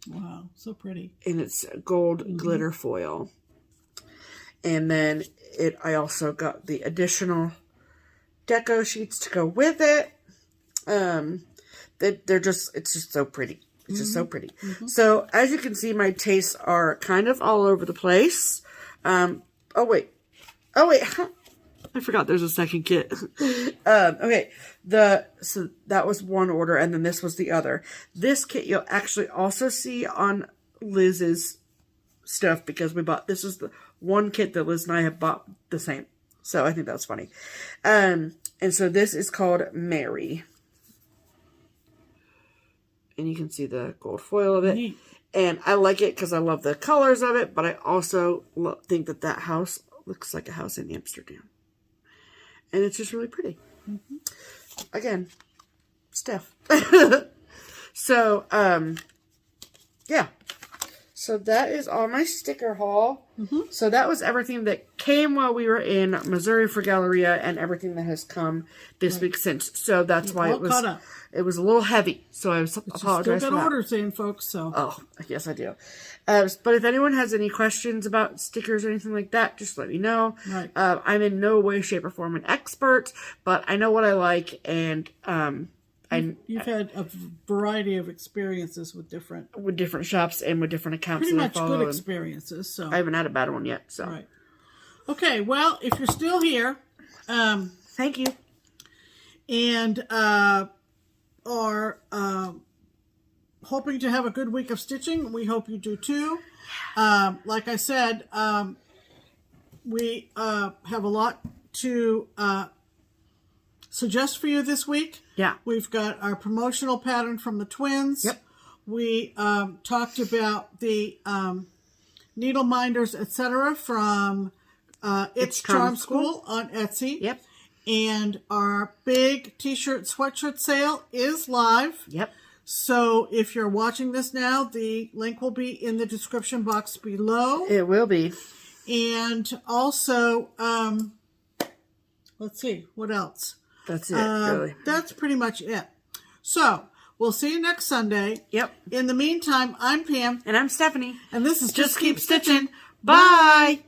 Wow, so pretty. And it's gold glitter foil. And then I also got the additional deco sheets to go with it. It's just so pretty. It's just so pretty. So, as you can see, my tastes are kind of all over the place. Oh, wait. I forgot there's a second kit. Okay. So, that was one order, and then this was the other. This kit you'll actually also see on Liz's stuff, because this is the one kit that Liz and I have bought the same. So, I think that's funny. And so, this is called Mary. And you can see the gold foil of it. Neat. And I like it because I love the colors of it. But I also think that house looks like a house in Amsterdam. And it's just really pretty. Again, Steph. So, yeah. So that is all my sticker haul. So that was everything that came while we were in Missouri for Galleria and everything that has come this week since. So that's why it was a little heavy. So I apologize for that. Still got orders in, folks. So. Oh, yes, I do. But if anyone has any questions about stickers or anything like that, just let me know. Right. I'm in no way, shape, or form an expert, but I know what I like, and You've had a variety of experiences with different shops and with different accounts. pretty much good experiences. So I haven't had a bad one yet. So right. Okay. Well, if you're still here, thank you. And are hoping to have a good week of stitching. We hope you do too. Like I said, we have a lot to suggest for you this week. Yeah. We've got our promotional pattern from the twins. Yep. We talked about the needle minders, etc. from ItsCharmSchool on Etsy. Yep. And our big t-shirt, sweatshirt sale is live. Yep. So if you're watching this now, the link will be in the description box below. It will be. And also, let's see, what else? That's it, really. That's pretty much it. So we'll see you next Sunday. Yep. In the meantime, I'm Pam. And I'm Stephanie. And this is Just Keep Stitching. Bye.